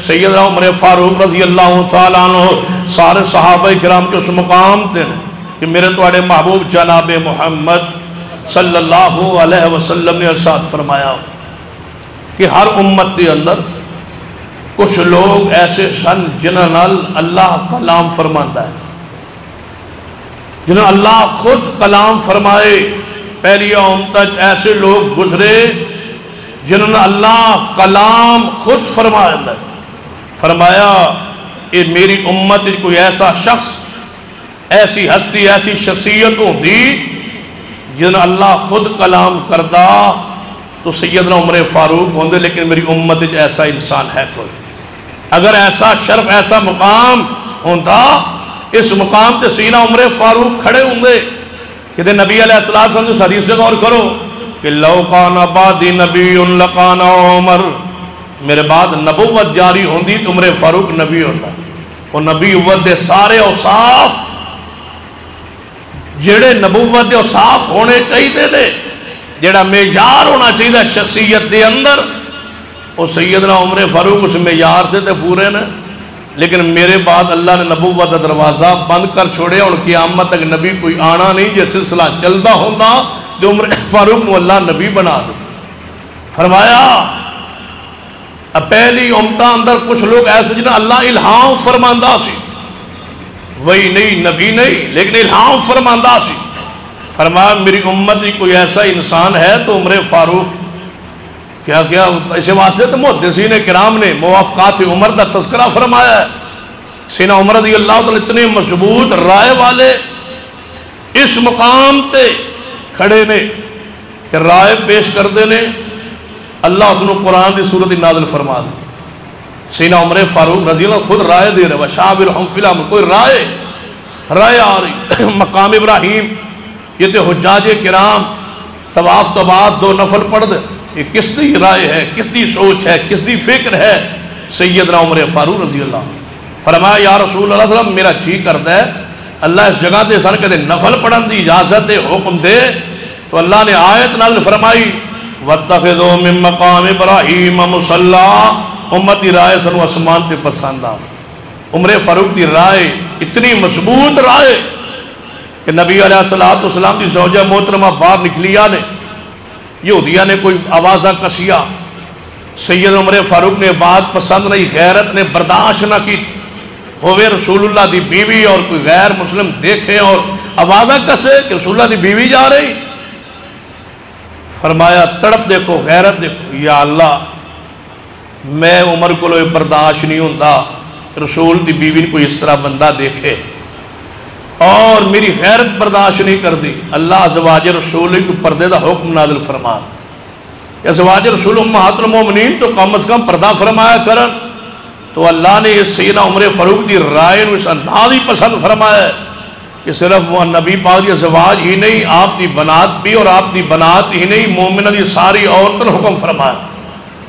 سیدنا عمر فاروق رضی اللہ تعالیٰ عنہ سارے صحابہ کرام کے اس مقام تے کہ میرے توڑے محبوب جناب محمد صلی اللہ علیہ وسلم نے ارشاد فرمایا کہ ہر امت کے اندر کچھ لوگ ایسے سن جنہاں نال اللہ کلام فرماتا ہے، جنہاں اللہ خود کلام فرمائے۔ پہلی امت ایسے لوگ گزرے جنہوں اللہ کلام خود فرمایا، فرمایا کہ میری امت کوئی ایسا شخص، ایسی ہستی، ایسی شخصیت ہوتی جنہوں اللہ خود کلام کردہ تو سیدنا عمر فاروق ہوندے، لیکن میری امت ایسا انسان ہے کوئی۔ اگر ایسا شرف، ایسا مقام ہوتا، اس مقام تے سیدنا عمر فاروق کھڑے ہوندے کہ نبی علیہ السلام اس حدیث سے غور کرو کہ لو کان بعدی نبی لکان عمر، میرے بعد نبوت جاری ہوندی تو عمر فاروق نبی ہوتا۔ وہ نبوت دے سارے اوصاف جڑے نبوت دے اوصاف ہونے چاہیے نے، جڑا معیار ہونا چاہیے شخصیت دے اندر، وہ سیدنا عمر فاروق اس معیار سے تے پورے نے۔ لیکن میرے بعد اللہ نے نبوت کا دروازہ بند کر چھوڑے، اور قیامت تک نبی کوئی آنا نہیں۔ جس سلسلہ چلتا ہوتا تو عمر فاروق کو اللہ نبی بنا دے۔ فرمایا پہلی امتہ اندر کچھ لوگ ایسے جنہیں اللہ الہام فرماندہ سی، وہی نہیں، نبی نہیں، لیکن الہام فرماندہ سی۔ فرمایا میری امت کوئی ایسا انسان ہے تو عمر فاروق۔ کیا اسے واسطے تو محدثین کرام نے موافقات عمر کا تذکرہ فرمایا ہے۔ سیدنا عمر رضی اللہ تعالیٰ اتنے مضبوط رائے والے اس مقام تے کھڑے نے کہ رائے پیش کردے نے، اللہ اس نے قرآن دی صورت نازل فرما دی۔ سیدنا عمر فاروق رضی اللہ خود رائے دے رہے، وَشَاوِرْهُمْ فِي الْأَمْرِ، کوئی رائے آ رہی۔ مقام ابراہیم، یہ تے حجاج کرام طواف تو بعد 2 نفل پڑھ دے، یہ کس دی رائے ہے، کس دی سوچ ہے، کس دی فکر ہے؟ سیدنا عمر فاروق رضی اللہ فرمایا یا رسول اللہ صلی اللہ علیہ وسلم، میرا جی کرتا ہے اللہ اس جگہ تے سن کہتے نفل پڑھن دی اجازت دے، حکم دے، تو اللہ نے آیت نازل فرمائی وَاتَّخِذُوا مِن مَقَامِ إِبْرَاهِيمَ مُصَلًّى۔ امتی رائے سنو اسمان تے پسند آ۔ عمر فاروق دی رائے اتنی مضبوط رائے کہ نبی علیہ السلام دی زوجہ محترمہ باہر نکلیا نے، یہودیہ نے کوئی آوازہ کسیا، سید عمر فاروق نے بات پسند نہیں، غیرت نے برداشت نہ کی، ہوئے رسول اللہ دی بیوی اور کوئی غیر مسلم دیکھے اور آوازہ کسے کہ رسول اللہ دی بیوی جا رہی۔ فرمایا تڑپ دیکھو، غیرت دیکھو، یا اللہ میں عمر کو لوگ برداشت نہیں ہوتا رسول دی بیوی کوئی اس طرح بندہ دیکھے، اور میری غیرت برداشت نہیں کر دی۔ اللہ ازواج رسول کو پردے دا حکم نازل فرما کہ ازواج رسول امہات المومنین تو کم از کم پردہ فرمایا کرن۔ تو اللہ نے اس سیدنا عمر فاروق دی رائے اس انداز ہی پسند فرمایا ہے کہ صرف وہ نبی پاک دی ازواج ہی نہیں، آپ دی بنات بھی، اور آپ دی بنات ہی نہیں، مومنہ دی ساری عورتوں حکم فرمایا۔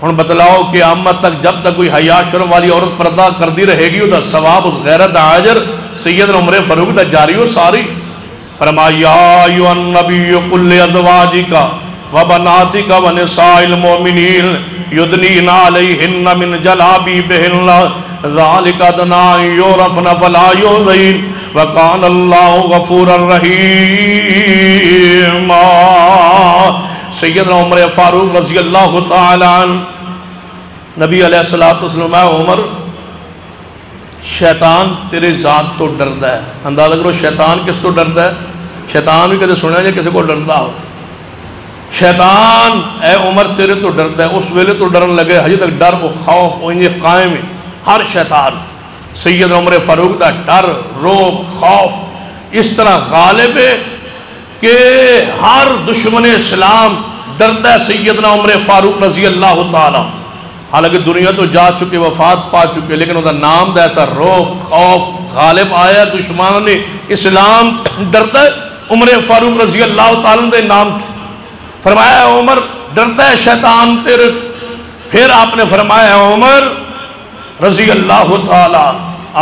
ہن بتلاؤ کہ قیامت تک جب تک کوئی حیا شرم والی عورت پردہ کردی رہے گی، اس ثواب، اس غیرت اجر سیدنا عمر فاروق دا جاری ہو ساری۔ فرمایا یا ایھا النبی قل لازواجک وبناتک ونساء المؤمنین یدنین علیہن من جلابیبہن ذالک ادنی ان یعرفن فلا یؤذین وکان اللہ غفورا رحیما۔ سیدنا عمر فاروق رضی اللہ تعالی عنہ نبی علیہ السلام، عمر شیطان تیرے ذات تو ڈردا ہے۔ اندازہ کرو شیطان کس تو ڈردا ہے؟ شیطان بھی کدے سنیا جائے کسی کو ڈردا ہو؟ شیطان اے عمر تیرے تو ڈردا ہے۔ اس ویلے تو ڈرن لگے، ہجے تک ڈر و خوف انہیں قائم ہے ہر شیطان۔ سیدنا عمر فاروق دا ڈر، روب، خوف اس طرح غالب ہے کہ ہر دشمن اسلام ڈردا ہے سیدنا عمر فاروق رضی اللہ تعالیٰ۔ حالانکہ دنیا تو جا چکے، وفات پا چکے، لیکن وہ نام دا ایسا روب خوف غالب آیا دشمنوں نے اسلام ڈرتا ہے عمر فاروق رضی اللہ تعالیٰ دے نام فرمایا عمر ڈرتا ہے شیطان تیرے. پھر آپ نے فرمایا عمر رضی اللہ تعالیٰ،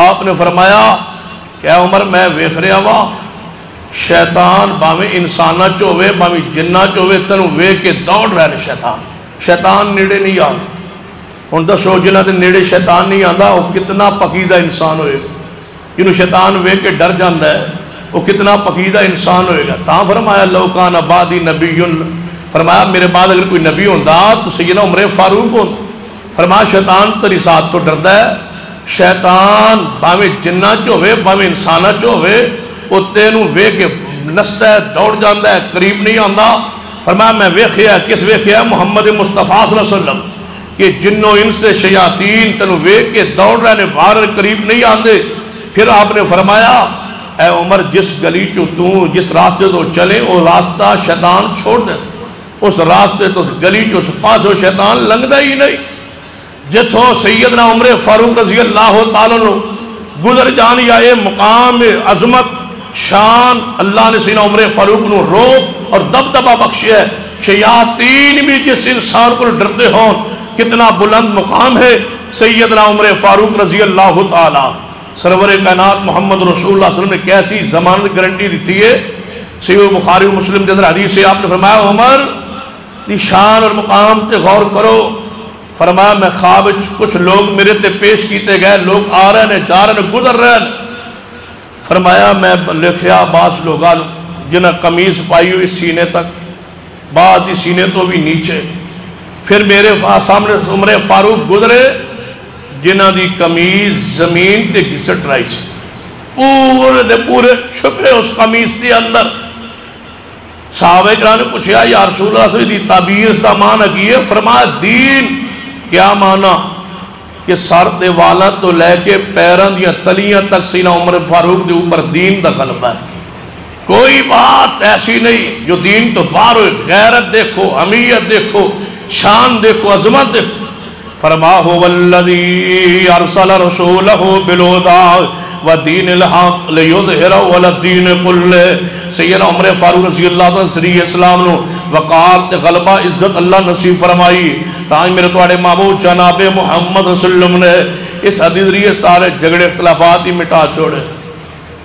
آپ نے فرمایا کہ عمر میں ویکھ رہا وا شیطان باویں انساناں چ ہوے باویں جناں چ ہوے تینوں ویکھ کے دوڑ رہا ہے. شیطان نیڑے نہیں آ. ہن دسو جنہاں دے نیڑے شیطان نہیں آندا وہ کتنا پکیزہ انسان ہوئے گا. جنہوں شیطان ویکھ کے ڈر جاندا ہے وہ کتنا پکیزہ انسان ہوئے گا. تاں فرمایا لو کان بعدی نبی، فرمایا میرے بعد اگر کوئی نبی ہوندا تو سیدنا عمر فاروق ہوں. فرمایا شیطان تیری ذات تو ڈردا ہے. شیطان باویں جناں چ ہوے باویں انساناں چ ہوے وہ تینوں ویکھ کے نسدا ہے دوڑ جاندا ہے قریب نہیں آندا. فرمایا میں ویکھیا کس ویکھیا محمد مصطفیٰ صلی اللہ علیہ وسلم کہ جنوں انس سے شیاطین تینوں ویکھ کے دوڑ رہے نے باہر قریب نہیں آندے. پھر آپ نے فرمایا اے عمر جس گلی تو جس راستے تو چلے وہ راستہ شیطان چھوڑ دے. اس راستے تو اس گلی اس پاسوں شیطان لنگدا ہی نہیں. جتوں سیدنا عمر فاروق رضی اللہ تعالیٰ عنہ گزر جانی آئے مقام عظمت شان اللہ نے سیدنا عمر فاروق نو روب اور دبدبہ بخشیا ہے. شیاطین بھی جس انسان کو ڈرتے ہوں کتنا بلند مقام ہے سیدنا عمر فاروق رضی اللہ تعالیٰ. سرور کائنات محمد رسول اللہ صلی اللہ علیہ وسلم نے کیسی ضمانت گارنٹی دیتی ہے. صحیح بخاری و مسلم کے اندر حدیث ہے آپ نے فرمایا عمر دی شان اور مقام تے غور کرو. فرمایا میں خواب کچھ لوگ میرے تے پیش کیتے گئے، لوگ آ رہے ہیں جا رہے ہیں گزر رہے ہیں. فرمایا میں لکھیا بعض لوگاں جنہیں قمیض پائی ہوئی سینے تک، بعض دی سینے تو بھی نیچے. پھر میرے سامنے عمر فاروق گزرے جنہ دی قمیض زمین تے گھسٹ رہی سی، پورے دے پورے چھپے اس قمیض دے اندر. صحابہ کرام نے پوچھا یا رسول اللہ صلی اللہ علیہ وسلم دی تعبیر اس دا معنی کی ہے؟ فرمایا دین. کیا معنی؟ کہ سر دے والا تو لے کے پیران دیا تلیاں تک سینہ عمر فاروق دے اوپر دین دا غلبہ ہے. کوئی بات ایسی نہیں جو دین تو باہر ہوئے. غیرت دیکھو، امیت دیکھو، شان دیکھو، عظمت دیکھو. فرما هو الذی ارسل رسولہ بالہدی ودین الحق لیظہرہ علی الدین کلہ. سیدنا عمر فاروق رضی اللہ عنہ سری اسلام نو وقار تے غلبہ عزت اللہ نصیب فرمائی. تاں میرے توڑے معبود جناب محمد رسول اللہ نے اس حدیث ذریعے سارے جھگڑے اختلافات ہی مٹا چھوڑے.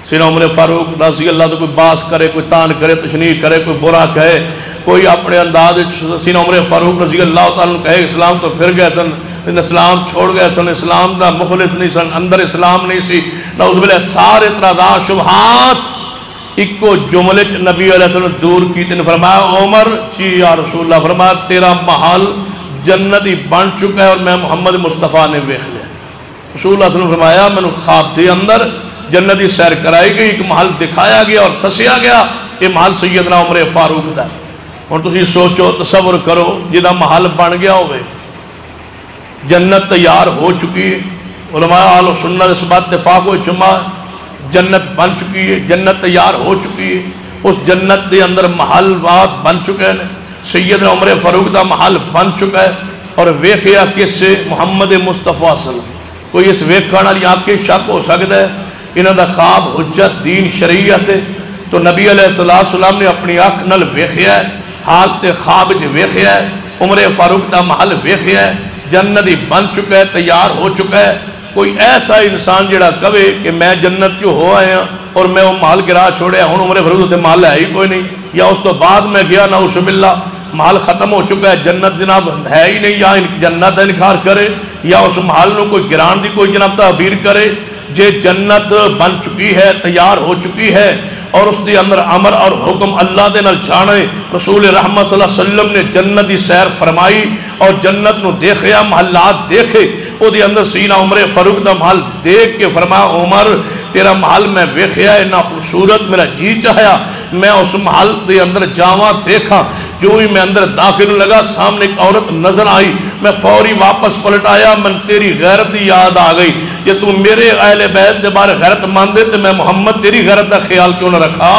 سیدنا عمر فاروق رضی اللہ عنہ کوئی باس کرے، کوئی تان کرے، تشنیع کرے، کوئی برا کہے، کوئی اپنے انداز. سیدنا عمر فاروق رضی اللہ تعالیٰ عنہ کہے اسلام تو پھر گئے سن، اسلام چھوڑ گئے سن، اسلام دا مخلص نہیں سن، اندر اسلام نہیں سی. نعوذ باللہ سارے اعتراضات شبہات ایک جملے نبی علیہ السلام دور کی. تین فرمایا عمر جی یا رسول اللہ، فرمایا تیرا محل جنتی بن چکا ہے اور میں محمد مصطفیٰ نے ویکھ لیا. رسول اللہ صلی اللہ علیہ وسلم فرمایا میں نے خواب دے اندر جنتی سیر کرائی گئی، ایک محل دکھایا گیا اور دسیا گیا یہ محل سیدنا عمر فاروق دا. اور تسی سوچو تصور کرو جہاں محل بن گیا ہوئے، جنت تیار ہو چکی ہے. علماء اہل سنت اس بات اتفاق ہو جمع جنت بن چکی ہے، جنت تیار ہو چکی ہے. اس جنت دے اندر محل بات بن چکے ہیں. سیدنا عمر فاروق دا محل بن چکا ہے. اور ویکھیا کس سے؟ محمد مصطفیٰ صلی اللہ علیہ وسلم. کوئی اس ویکھن والی آپ کے شک ہو سکتا ہے انہاں دا خواب حجت دین شریعت ہے؟ تو نبی علیہ السلام نے اپنی آنکھ نال ویکھیا ہے، حالت خواب وچ ویکھیا ہے، عمر فاروق دا محل ویکھیا ہے، جنت ہی بن چکا ہے، تیار ہو چکا ہے. کوئی ایسا انسان جڑا کہے کہ میں جنت جو ہو آیا اور میں وہ محل گرا چھوڑیا ہوں عمر فاروق تے محل ہے ہی کوئی نہیں، یا اس تو بعد میں گیا نعوذ باللہ محل ختم ہو چکا ہے، جنت جناب ہے ہی نہیں، یا جنت کا انکار کرے یا اس محل نو کوئی گران دی کوئی جناب تعبیر کرے. جے جنت بن چکی ہے، تیار ہو چکی ہے اور اس دے اندر امر اور حکم اللہ دے نال جانے. رسول رحمت صلی اللہ علیہ وسلم نے جنت دی سیر فرمائی اور جنت نو دیکھیا، محلات دیکھے. او دے اندر سینہ عمر فاروق دا محل دیکھ کے فرمایا عمر تیرا محل میں ویکھیا ہے، نا خوبصورت میرا جی چاہیا میں اس محل دے اندر جاواں دیکھا. جو ہی میں اندر داخل لگا سامنے ایک عورت نظر آئی، میں فوری واپس پلٹ آیا. من تیری غیرت دی یاد آ گئی، یہ تو میرے اہل بیت دے بارے غیرت ماندے تے میں محمد تیری غیرت دا خیال کیوں نہ رکھا.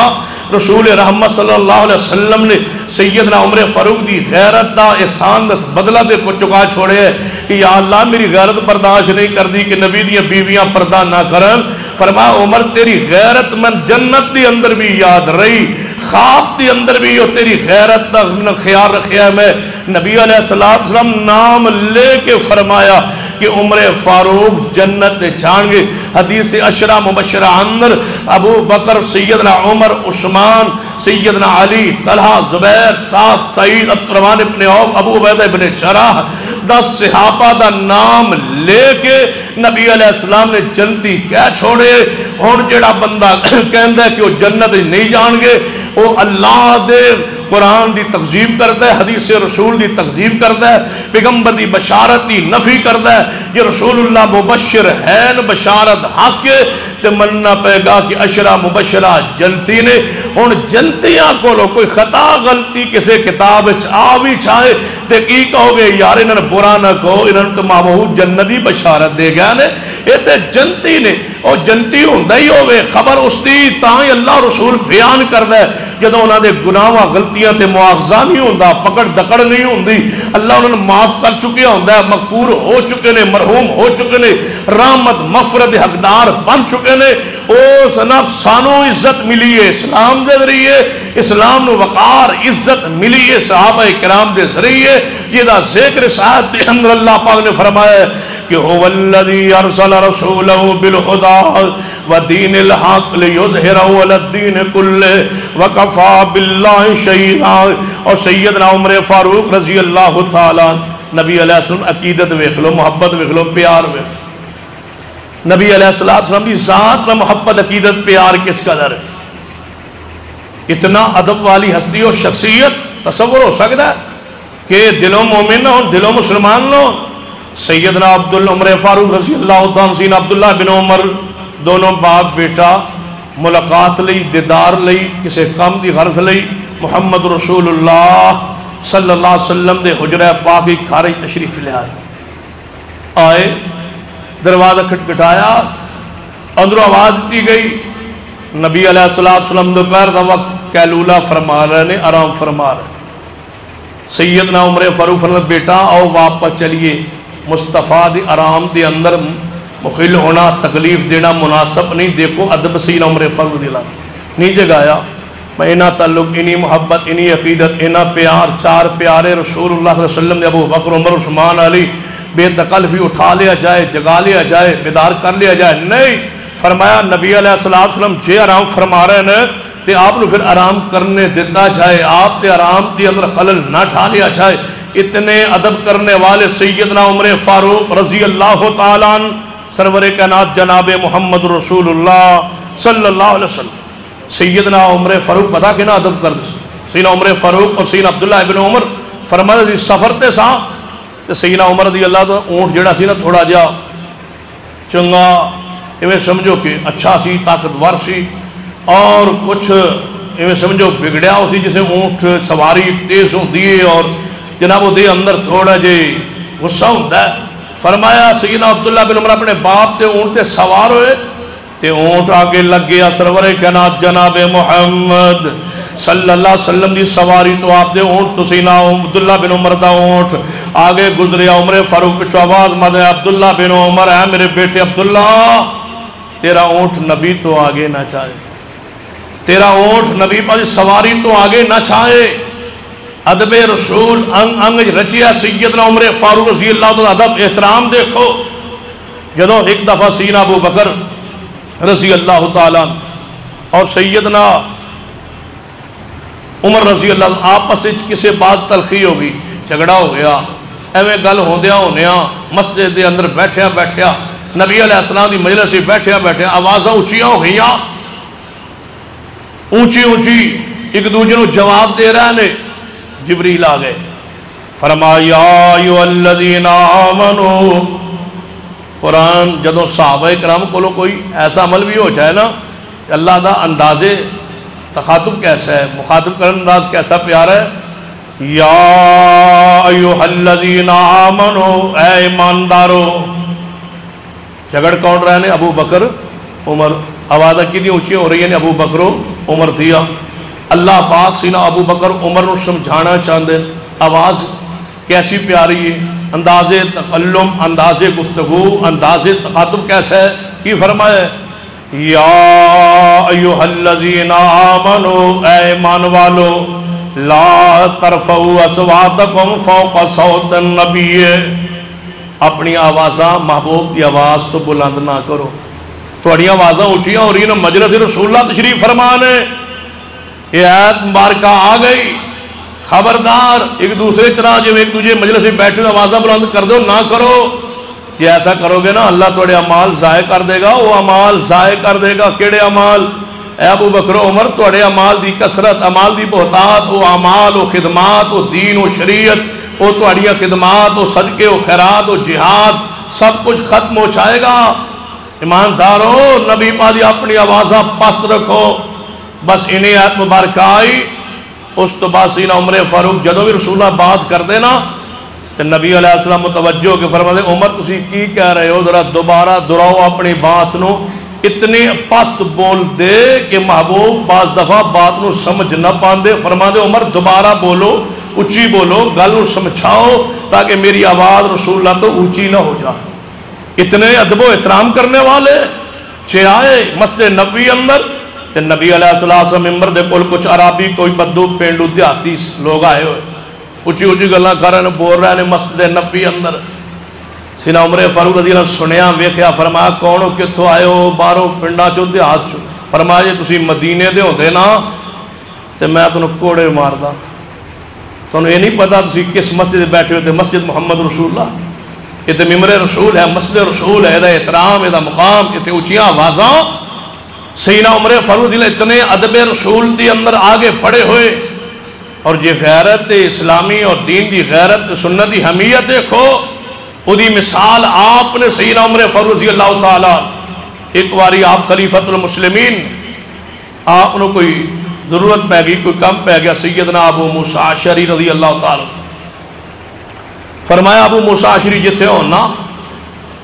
رسول رحمت صلی اللہ علیہ وسلم نے سیدنا عمر فاروق دی غیرت دا احسان دا بدلہ دے کو چکا چھوڑے ہے کہ یا اللہ میری غیرت برداشت نہیں کر دی کہ نبی دیاں بیویاں پردہ نہ کرن. فرمایا عمر تیری غیرت من جنت دی اندر بھی یاد رہی, خواب دی اندر بھی یہ تیری غیرت دا خیال رکھیا. میں نبی علیہ السلام نام لے کے فرمایا کہ عمر فاروق جنت دے جان گے. حدیث عشرہ مبشرہ اندر ابو بکر, سیدنا عمر, عثمان, سیدنا علی, طلحہ, زبیر, سعد, سعید, عبد الرحمن ابن عوف, ابو عبیدہ ابن جراح, 10 صحابہ دا نام لے کے نبی علیہ السلام نے جنتی کہہ چھوڑے. ہن جڑا بندہ کہندا ہے کہ وہ جنت نہیں جان گے وہ اللہ دے قرآن دی تکذیب کرتا ہے, حدیث رسول دی تکذیب کرتا ہے, پیغمبر دی بشارت دی نفی کرتا ہے. یہ رسول اللہ مبشر ہے, بشارت حق ہے, تے مننا پے گا کہ عشرہ مبشرہ جنتی نے. ہن جنتیاں کو کوئی خطا غلطی کسے کتاب آ بھی چھائے تے کی کہو گے یار انہوں نے برا نہ کہو, انہوں نے تو محمود جنتی بشارت دے گیا نے, یہ تے جنتی نے. اور جنتی ہوندہ ہی ہوئے خبر اس دی تاں اللہ رسول بیان کردا ہے جدوں انہاں دے گناہاں غلطیاں تے مواخذہ نہیں ہوندا, پکڑ دکڑ نہیں ہوندی, اللہ انہوں نے معاف کر چکے ہوندا ہے, مغفور ہو چکے نے, مرحوم ہو چکے نے, رحمت مغفرت حقدار بن چکے نے. او سناب سانو عزت ملی ہے اسلام دے ذریعے, اسلام نو وقار عزت ملی ہے صحابہ کرام دے ذریعے. یہ دا ذکر ساتھ دے اندر اللہ پاک نے فرمایا ہے کہ هو الذی ارسل رسوله بالہدی ودین الحق لیظہرہ علی الدین کلہ وکفی باللہ شہیدا. اور سیدنا عمر فاروق رضی اللہ تعالیٰ, نبی علیہ السلام عقیدت ویکھ لو, محبت ویکھ لو, پیار ویکھ لو. نبی علیہ السلام کی ذات میں محبت عقیدت پیار کس قدر ہے. اتنا ادب والی ہستی اور شخصیت تصور ہو سکتا ہے کہ دلوں مومن ہو, دلوں مسلمان ہو. سیدنا عبداللہ عمر فاروق رضی اللہ تعالیٰ عنہ, عبداللہ بن عمر, دونوں باپ بیٹا ملاقات لئی, دیدار لئی, کسی کام دی غرض لئی محمد رسول اللہ صلی اللہ علیہ وسلم دے حجرہ پاک کھارے تشریف لے آئے. دروازہ کھٹکھٹایا, اندروں آواز دی گئی. نبی علیہ السلام دوپہر دا وقت قیلولہ فرما رہے نے, آرام فرما رہے. سیدنا عمر فاروق فرمایا بیٹا آؤ واپس چلیے, مصطفیٰ دی آرام دے اندر مخل ہونا, تکلیف دینا مناسب نہیں. دیکھو ادب سیدنا عمر فاروق دلا نیچے گایا. میں انہا تعلق, انہی محبت, انہی عقیدت, انہا پیار, 4 پیارے رسول اللہ صلی اللہ علیہ وسلم نے ابو بکر, عمر, عثمان, علی بے تکلفی اٹھا لیا جائے, جگا لیا جائے, بیدار کر لیا جائے نہیں. فرمایا نبی علیہ السلام جے آرام فرما رہے ہیں تے آپ نے پھر آرام کرنے دیتا جائے, آپ تے آرام دی اندر خلل نہ ٹھا لیا جائے. اتنے ادب کرنے والے سیدنا عمر فاروق رضی اللہ تعالیٰ عنہ, سرور کائنات جناب محمد رسول اللہ صلی اللہ علیہ وسلم. سیدنا عمر فاروق پتا کہ نہ ادب کر دے. سیدنا عمر فاروق اور سیدنا عبداللہ ابن عمر فرمایا سفر تے ساں تے سیدنا عمر رضی اللہ تو اونٹ جڑا سی نا تھوڑا جا چنگا ایویں سمجھو کہ اچھا سی, طاقتور سی, اور کچھ ایویں سمجھو بگڑیا ہو سی جسے اونٹ سواری تیز ہوندی ہے اور جناب وہ دے اندر تھوڑا جے غصہ ہوتا ہے. فرمایا سیدنا عبداللہ بن عمر اپنے باپ تے اونٹ تے سوار ہوئے تے اونٹ آگے لگ گیا سرور کائنات جناب محمد صلی اللہ علیہ وسلم دی سواری تو آپ دے اونٹ تو سیدنا عبداللہ بن عمر دا اونٹ آگے گزریا. عمر فاروق پچھو آواز مدے عبداللہ بن عمر, اے میرے بیٹے عبداللہ تیرا اونٹ نبی تو آگے نہ چاہے, تیرا اونٹ نبی پر سواری تو آگے نہ چاہے. ادب رسول انگ رچیا سیدنا عمر فاروق رضی اللہ تعالیٰ, ادب احترام دیکھو. جدو ایک دفعہ سیدنا ابو بکر رضی اللہ تعالیٰ اور سیدنا عمر رضی اللہ آپس کسی بات تلخی ہو گئی, جھگڑا ہو گیا, ایویں گل ہوندیا مسجد دے اندر بیٹھیا نبی علیہ السلام دی مجلس سے بیٹھیا آوازاں اونچیاں ہو گئیاں, اونچی ایک دوسرے کو جواب دے رہے نے. جبریل آ گئے, فرمایا یا ایھا الذین آمنو. قرآن جدو صحابہ کرام کو کوئی ایسا عمل بھی ہو جائے نا کہ اللہ دا انداز تخاطب کیسا ہے, مخاطب کرن انداز کیسا پیارا ہے. یا ایھا الذین آمنو, اے ایماندارو. جھگڑ کون رہے نے؟ ابو بکر عمر. آوازہ کتنی اونچی ہو رہی ہے؟ ابو بکر عمر تھیا. اللہ پاک سینا ابو بکر عمر نو سمجھانا چاہتے ہیں، آواز کیسی پیاری ہے، انداز تکلم، انداز گفتگو، انداز تخاطب کیسا ہے، کی فرمایا ہے یا ایھا الذین آمنوا، اے ایمان والو، لا ترفعوا اصواتکم فوق صوت النبی، اپنی آوازاں محبوب کی آواز تو بلند نہ کرو. تھوڑی آوازاں اونچیاں ہو رہی ہیں، مجلس رسول اللہ تشریف فرمان ہے، یہ آیت مبارکہ آ گئی، خبردار ایک دوسرے طرح جو ایک دوسرے مجلس میں بیٹھے آوازاں بلند کر دو نہ کرو. یہ ایسا کرو گے نا اللہ تھوڑے اعمال ضائع کر دے گا، وہ اعمال ضائع کر دے گا. کیڑے اعمال؟ اے ابو بکر عمر، تھوڑے اعمال دی کثرت، اعمال دی بہتات، وہ اعمال، وہ خدمات، وہ دین، وہ شریعت، وہ تھوڑیاں خدمات، وہ صدقے، وہ خیرات، وہ جہاد، سب کچھ ختم ہو جائے گا. ایماندارو، نبی پاک اپنی آوازاں پست رکھو. بس انہیں آیت مبارکہ آئی، اس تو بعد سیدنا عمر فاروق جدوں بھی رسول اللہ بات کر دینا تو نبی علیہ السلام متوجہ کے فرماتے عمر تسی کی کہہ رہے ہو، ذرا دوبارہ دہراؤ اپنی بات نو. اتنے پست بول دے کہ محبوب بعض دفعہ بات نو سمجھ نہ پاندے. فرماتے عمر دوبارہ بولو، اچھی بولو، گل نو سمجھاؤ تاکہ میری آواز رسول اللہ تو اونچی نہ ہو جائے. اتنے ادب و احترام کرنے والے چھ آئے مسجد نبوی اندر تے نبی علیہ السلام ممبر دے کول کچھ عربی، کوئی بدو پینڈو دیہاتی لوگ آئے ہوئے، اچھی اچھی گلاں کر رہے ہیں، بول رہے ہیں مسجد نبوی اندر. سیدنا عمر فاروق رضی اللہ سنیا، ویکھیا، فرمایا کون ہو، کتھوں آئے ہو؟ باہروں پنڈاں چوں دیہات چوں. فرمایا جے تسی مدینے دے ہوندے نا تے میں تانوں کوڑے ماردا. تانوں یہ نہیں پتا تسی کس مسجد بیٹھے ہوئے تھے؟ مسجد محمد رسول اللہ. یہ تے ممبر رسول ہے، مسجد رسول ہے، دا احترام، دا مقام، اتنے اونچیاں آوازاں. سیدنا عمر فاروق رضی اللہ اتنے ادب رسول دی اندر آگے پڑے ہوئے. اور جی غیرت اسلامی اور دین دی غیرت سنت دی حمیت دیکھو، وہی مثال آپ نے سیدنا عمر فاروق رضی اللہ تعالی. ایک باری آپ خلیفۃ المسلمین، آپ نے کوئی ضرورت پہ گئی، کوئی کم پہ گیا، سیدنا ابو موسیٰ اشعری رضی اللہ تعالی. فرمایا ابو موسیٰ اشعری جتھے ہو نا،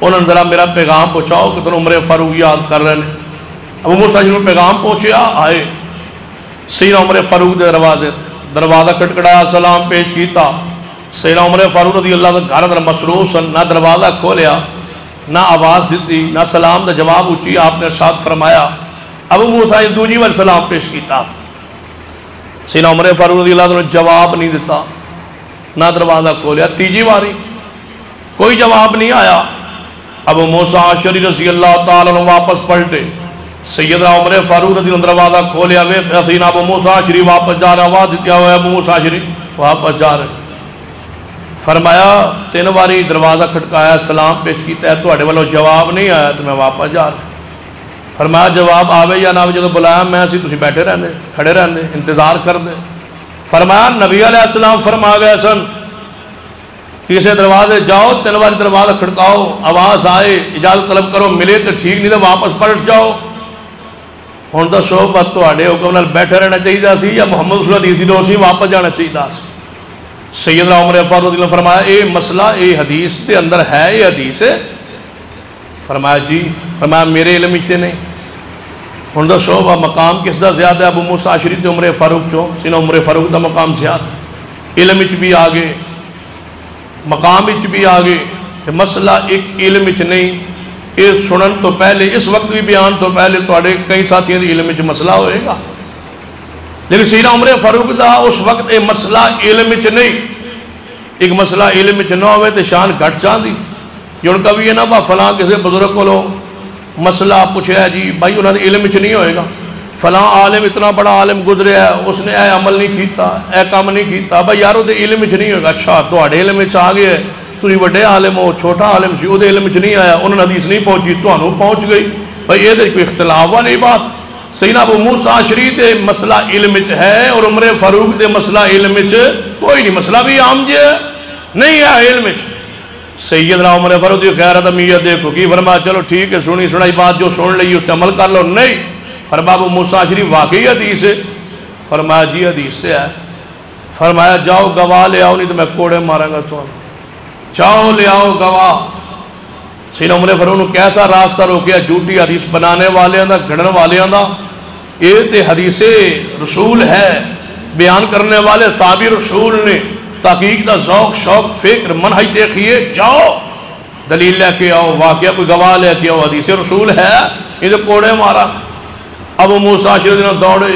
انہوں نے ذرا میرا پیغام پہنچاؤ کہ تم عمر فاروق یاد کر رہے ہیں. ابو موسیٰ اشعری نے پیغام پہنچیا، آئے سیدنا عمر فاروق دے دروازے، دروازہ کھٹکھٹایا، سلام پیش کیتا. سیدنا عمر فاروق رضی اللہ عنہ گھر اندر مصروف، نہ دروازہ کھولیا، نہ آواز دیتی، نہ سلام دا جواب اچھی آپ نے ارشاد فرمایا. ابو موسیٰ نے دوسری بار سلام پیش کیتا، سیدنا عمر فاروق رضی اللہ عنہ نے جواب نہیں دیتا، نہ دروازہ کھولیا. تیجی باری کوئی جواب نہیں آیا. ابو موسیٰ اشعری رضی اللہ تعالیٰ عنہ واپس پلٹے. سیدنا عمر فاروق رضی اللہ عنہ دروازہ کھولیا، سیدنا ابو موسیٰ اشعری واپس جا رہا، آواز دیتی ہوئے ابو موسیٰ اشعری واپس جا رہے. فرمایا 3 باری دروازہ کھٹکایا، سلام پیش کیتا ہے، تواڈے والوں جواب نہیں آیا تو میں واپس جا رہا. فرمایا جواب آوے یا نہ آوے، جدوں بلایا میں سی تسی بیٹھے رہندے، کھڑے رہندے، انتظار کردے. فرمایا نبی علیہ السلام فرما گئے سن کسی دروازے جاؤ، 3 باری دروازہ کھڑکاؤ، آواز آئے اجازت طلب کرو، ملے تو ٹھیک، نہیں تو واپس پلٹ جاؤ. ہن دسو بس تواڈے حکم نال بیٹھے رہنا چاہیے سی یا محمد رسول اللہ دی دوسی واپس جانا چاہیے سی؟ سیدنا عمر فاروق رضی اللہ عنہ فرمایا اے مسئلہ اے حدیث کے اندر ہے، یہ حدیث ہے؟ فرمایا جی. فرمایا میرے علم اچتے نہیں. ہن دسو مقام کس دا زیادہ ہے؟ ابو موسیٰ اشعری تے عمر فاروق چوں؟ سیدنا عمر فاروق دا مقام زیادہ، علم وچ بھی آگے، مقام وچ بھی آگے. تے مسئلہ ایک علم وچ نہیں، یہ سنن تو پہلے، اس وقت بھی بیان تو پہلے تواڈے کئی ساتھیوں دے علم وچ مسئلہ ہوئے گا. لیکن سیدنا عمر فاروق دا اس وقت یہ مسئلہ علم وچ نہیں. ایک مسئلہ علم وچ نہ ہوئے تو شان گھٹ جاندی. جن کبھی یہ نہ با فلاں کسی بزرگ کو مسئلہ پوچھا ہے جی بھائی انہوں نے علم وچ نہیں ہوئے گا، فلاں عالم اتنا بڑا عالم گزرے ہے، اس نے اے عمل نہیں کیتا، اے کام نہیں کیتا، بھائی یارو دے علم وچ نہیں ہوگا. اچھا تواڈے علم وچ آ گئے، تسی وڈے عالم ہو، چھوٹا عالم سی، وہ علم وچ نہیں آیا، انہوں نے حدیث نہیں پہنچی، تانوں پہنچ گئی. بھائی یہ کوئی اختلاف والی بات؟ سیدنا ابو موسیٰ اشعری دے مسئلہ علم وچ ہے اور عمر فاروق دے مسئلہ علم وچ کوئی نہیں. مسئلہ بھی عام جے نہیں ہے علم وچ. سیدنا عمر فاروق دی غیرت امیت دیکھو کی فرمایا چلو ٹھیک ہے، سنی سنائی بات جو سن لئی اس پہ عمل کر لو. نہیں، فرمایا ابو موسیٰ اشعری واقعی حدیث ہے؟ فرمایا جی حدیث سے ہے. فرمایا جاؤ گواہ لے آؤ نہیں تو میں کوڑے ماروں گا تو. جاؤ لے آؤ گواہ. سیدنا عمر فاروق نے کیسا راستہ روکیا جھوٹی حدیث بنانے والے دا، گھڑن والے دا. یہ تے حدیث رسول ہے، بیان کرنے والے صحابی رسول نے تحقیق دا ذوق شوق فکر منہج دیکھیے، جاؤ دلیل لے کے آؤ، واقعہ کوئی گواہ لے کے آؤ، حدیث رسول ہے، یہ تو کوڑے مارا۔ ابو موسیٰ اشعری دن دوڑے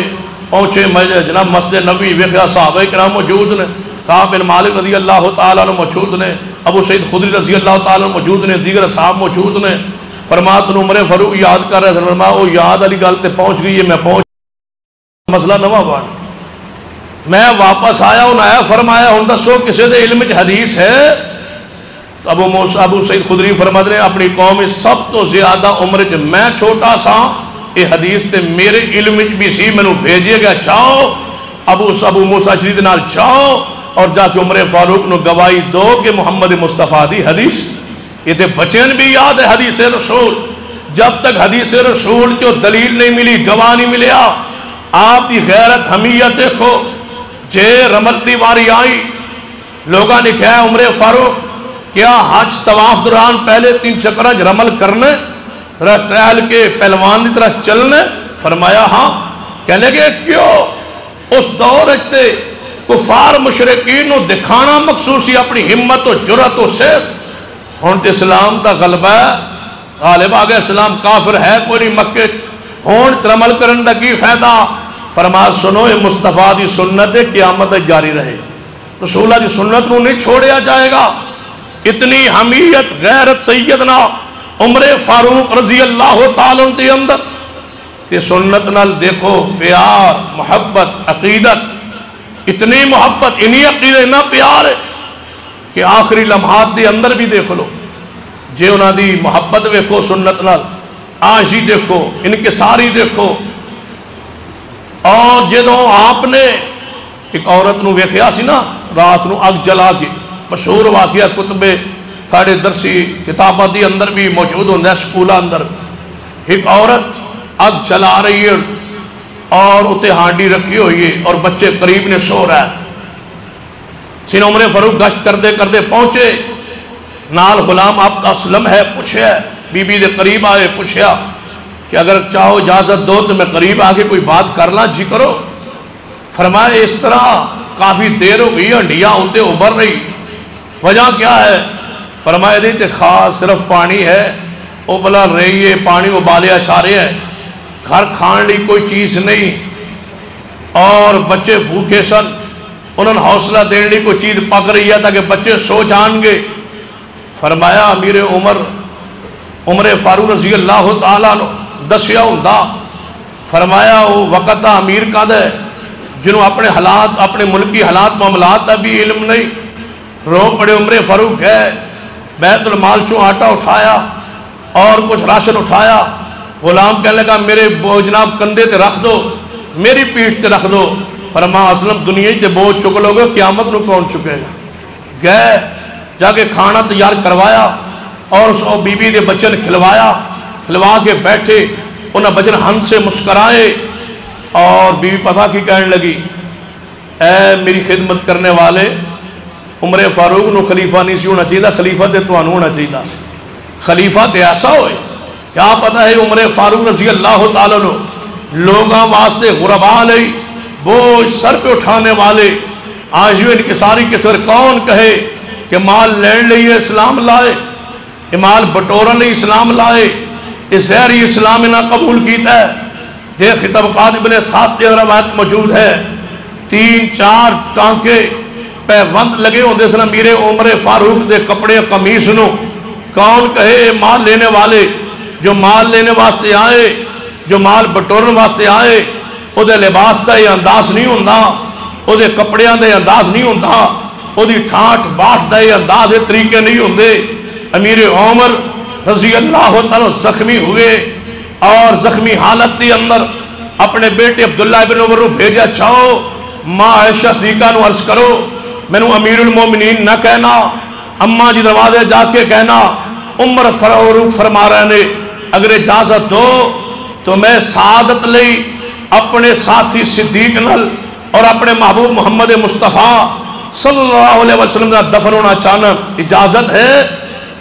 پہنچے جناب مسجد نبی، ویخیا صحابہ کرام موجود نے، کعب بن مالک رضی اللہ تعالیٰ عنہ موجود نے، ابو سعید خدری رضی اللہ تعالیٰ عنہ موجود نے، دیگر صحاب موجود نے۔ فرمایا تنوں عمر فاروق یاد کر رہے تھے، فرمایا وہ یاد والی گل تے پہنچ گئی ہے، میں پہنچ مسئلہ نواں بن میں واپس آیا ہوں آیا فرمایا ہوں دسو کسی دے علم وچ حدیث ہے؟ تو ابو سعید خدری فرماتے ہیں اپنی قوم سب تو زیادہ عمر وچ میں چھوٹا سا، یہ حدیث تے میرے علم وچ بھی سی، مینوں بھیجے گا جاؤ ابو موسیٰ اشعری دے نال جاؤ اور جا کے عمر فاروق نو گواہی دو کہ محمد مصطفیٰ دی حدیث، یہ تے بچین بھی یاد ہے حدیث رسول۔ جب تک حدیث رسول جو دلیل نہیں ملی، گواہ نہیں ملیا، آپ دی غیرت حمیت دیکھو۔ جے رمل دی واری آئی، لوگاں نے کہا عمر فاروق کیا حج طواف دوران پہلے 3 چکرج رمل کرنے، ٹرہل کے پہلوان دی طرح چلنے؟ فرمایا ہاں۔ کہنے گے کیوں؟ اس دور اچھتے کفار مشرقین نو دکھانا مخصوصی اپنی ہمت و جرات و صحت۔ ہون تے اسلام دا غلبہ ہے، غالب آگے اسلام کافر ہے کوئی نہیں مکہ، ہون ترمل کرن دا کی فائدہ؟ فرمایا سنو یہ مصطفیٰ دی سنت قیامت جاری رہے، رسولہ دی سنت نو نہیں چھوڑیا جائے گا۔ اتنی حمیت غیرت سیدنا عمر فاروق رضی اللہ تعالیٰ عنہ دے اندر تے سنت نال دیکھو پیار محبت عقیدت، اتنی محبت انہی عقیدت اتنا پیار ہے کہ آخری لمحات دے اندر بھی دیکھ لو جے انہاں دی محبت ویکھو سنت نال، آشی دیکھو انکساری دیکھو۔ اور جدوں آپ نے ایک عورت نو ویکھیا سی نا رات نو اگ جلا کے، مشہور واقعہ کتب ساڑھے درسی کتابہ دی اندر بھی موجود ہوندہ ہے، سکولہ اندر ایک عورت اگ جلا رہی ہے اور اتے ہانڈی رکھی ہوئی ہے اور بچے قریب نے سو رہا ہے۔ سین عمر فاروق گشت کردے کردے پہنچے، نال غلام آپ کا اسلم ہے، پوچھیا بی بی دے قریب آئے، پوچھیا کہ اگر چاہو اجازت دو تو میں قریب آگے کوئی بات کرنا جی کرو۔ فرمایا اس طرح کافی دیر ہو گئی، ہنڈیاں ہوتے ابھر رہی، وجہ کیا ہے؟ فرمایا دیتے خاص صرف پانی ہے، ابلا رہی ہے، پانی ابالے اچھا رہے ہیں، گھر کھان لی کوئی چیز نہیں، اور بچے بھوکے سن، انہوں نے حوصلہ دینے لی کوئی چیز پک رہی ہے تاکہ بچے سو جان گے۔ فرمایا امیر عمر فاروق رضی اللہ تعالیٰ عنہ دسیا ہوندہ، فرمایا وہ وقت امیر کا دے جنہوں اپنے حالات اپنے ملکی حالات معاملات ابھی علم نہیں، رو پڑے عمر فاروق ہے، بیت المال چوں آٹا اٹھایا اور کچھ راشن اٹھایا، غلام کہنے لگا میرے جناب کندھے تے رکھ دو، میری پیٹھ تے رکھ دو۔ فرمایا اسلم دنیا تے بوجھ چک لو گے، قیامت نو کون چکے گا؟ گئے جا کے کھانا تیار کروایا اور اس بی بی دے بچن کھلوایا، کھلوا کے بیٹھے، انہیں بچن ہن سے مسکرائے، اور بی بی پتہ کی کہنے لگی اے میری خدمت کرنے والے، عمر فاروق نو خلیفہ نہیں سی ہونا چاہیے، خلیفہ تے توانو ہونا چاہیے سی، خلیفہ تے ایسا ہوئے کیا پتہ ہے عمر فاروق رضی اللہ تعالیٰ عنہ لوگاں واسطے غربا لئی بوجھ سر پہ اٹھانے والے، آج ان کے ساری کسر کون کہے کہ مال لین لئیے اسلام لائے، مال بٹورن لئی اسلام لائے، اس زہری اسلام انہا قبول کیتا ہے۔ دیکھ طبقات ابن سعد کے روایت موجود ہے، 3-4 ٹانکے پیوند لگے ہوں دے سنا میرے عمر فاروق دے کپڑے قمیص نو، کون کہے مال لینے والے، جو مال لینے واسطے آئے، جو مال بٹورن واسطے آئے، او دے لباس دا یہ انداز نہیں ہوندہ، او دے کپڑیاں دے انداز نہیں ہوندہ، او دی ٹھاٹ باٹ دا یہ انداز دے طریقے نہیں ہوندے۔ امیر عمر رضی اللہ تعالیٰ زخمی ہوئے اور زخمی حالت دی اندر اپنے بیٹے عبداللہ ابن عمر بھیجا، چاہو ماں عائشہ صدیقہ نو عرض کرو میں نو امیر المومنین نہ کہنا، اماں جی دروازے جا کے کہنا عمر فاروق فرما رہے نے اگر اجازت دو تو میں سعادت لئی اپنے ساتھی صدیق نل اور اپنے محبوب محمد مصطفیٰ صلی اللہ علیہ وسلم کا دفن ہونا چاہنا، اجازت ہے؟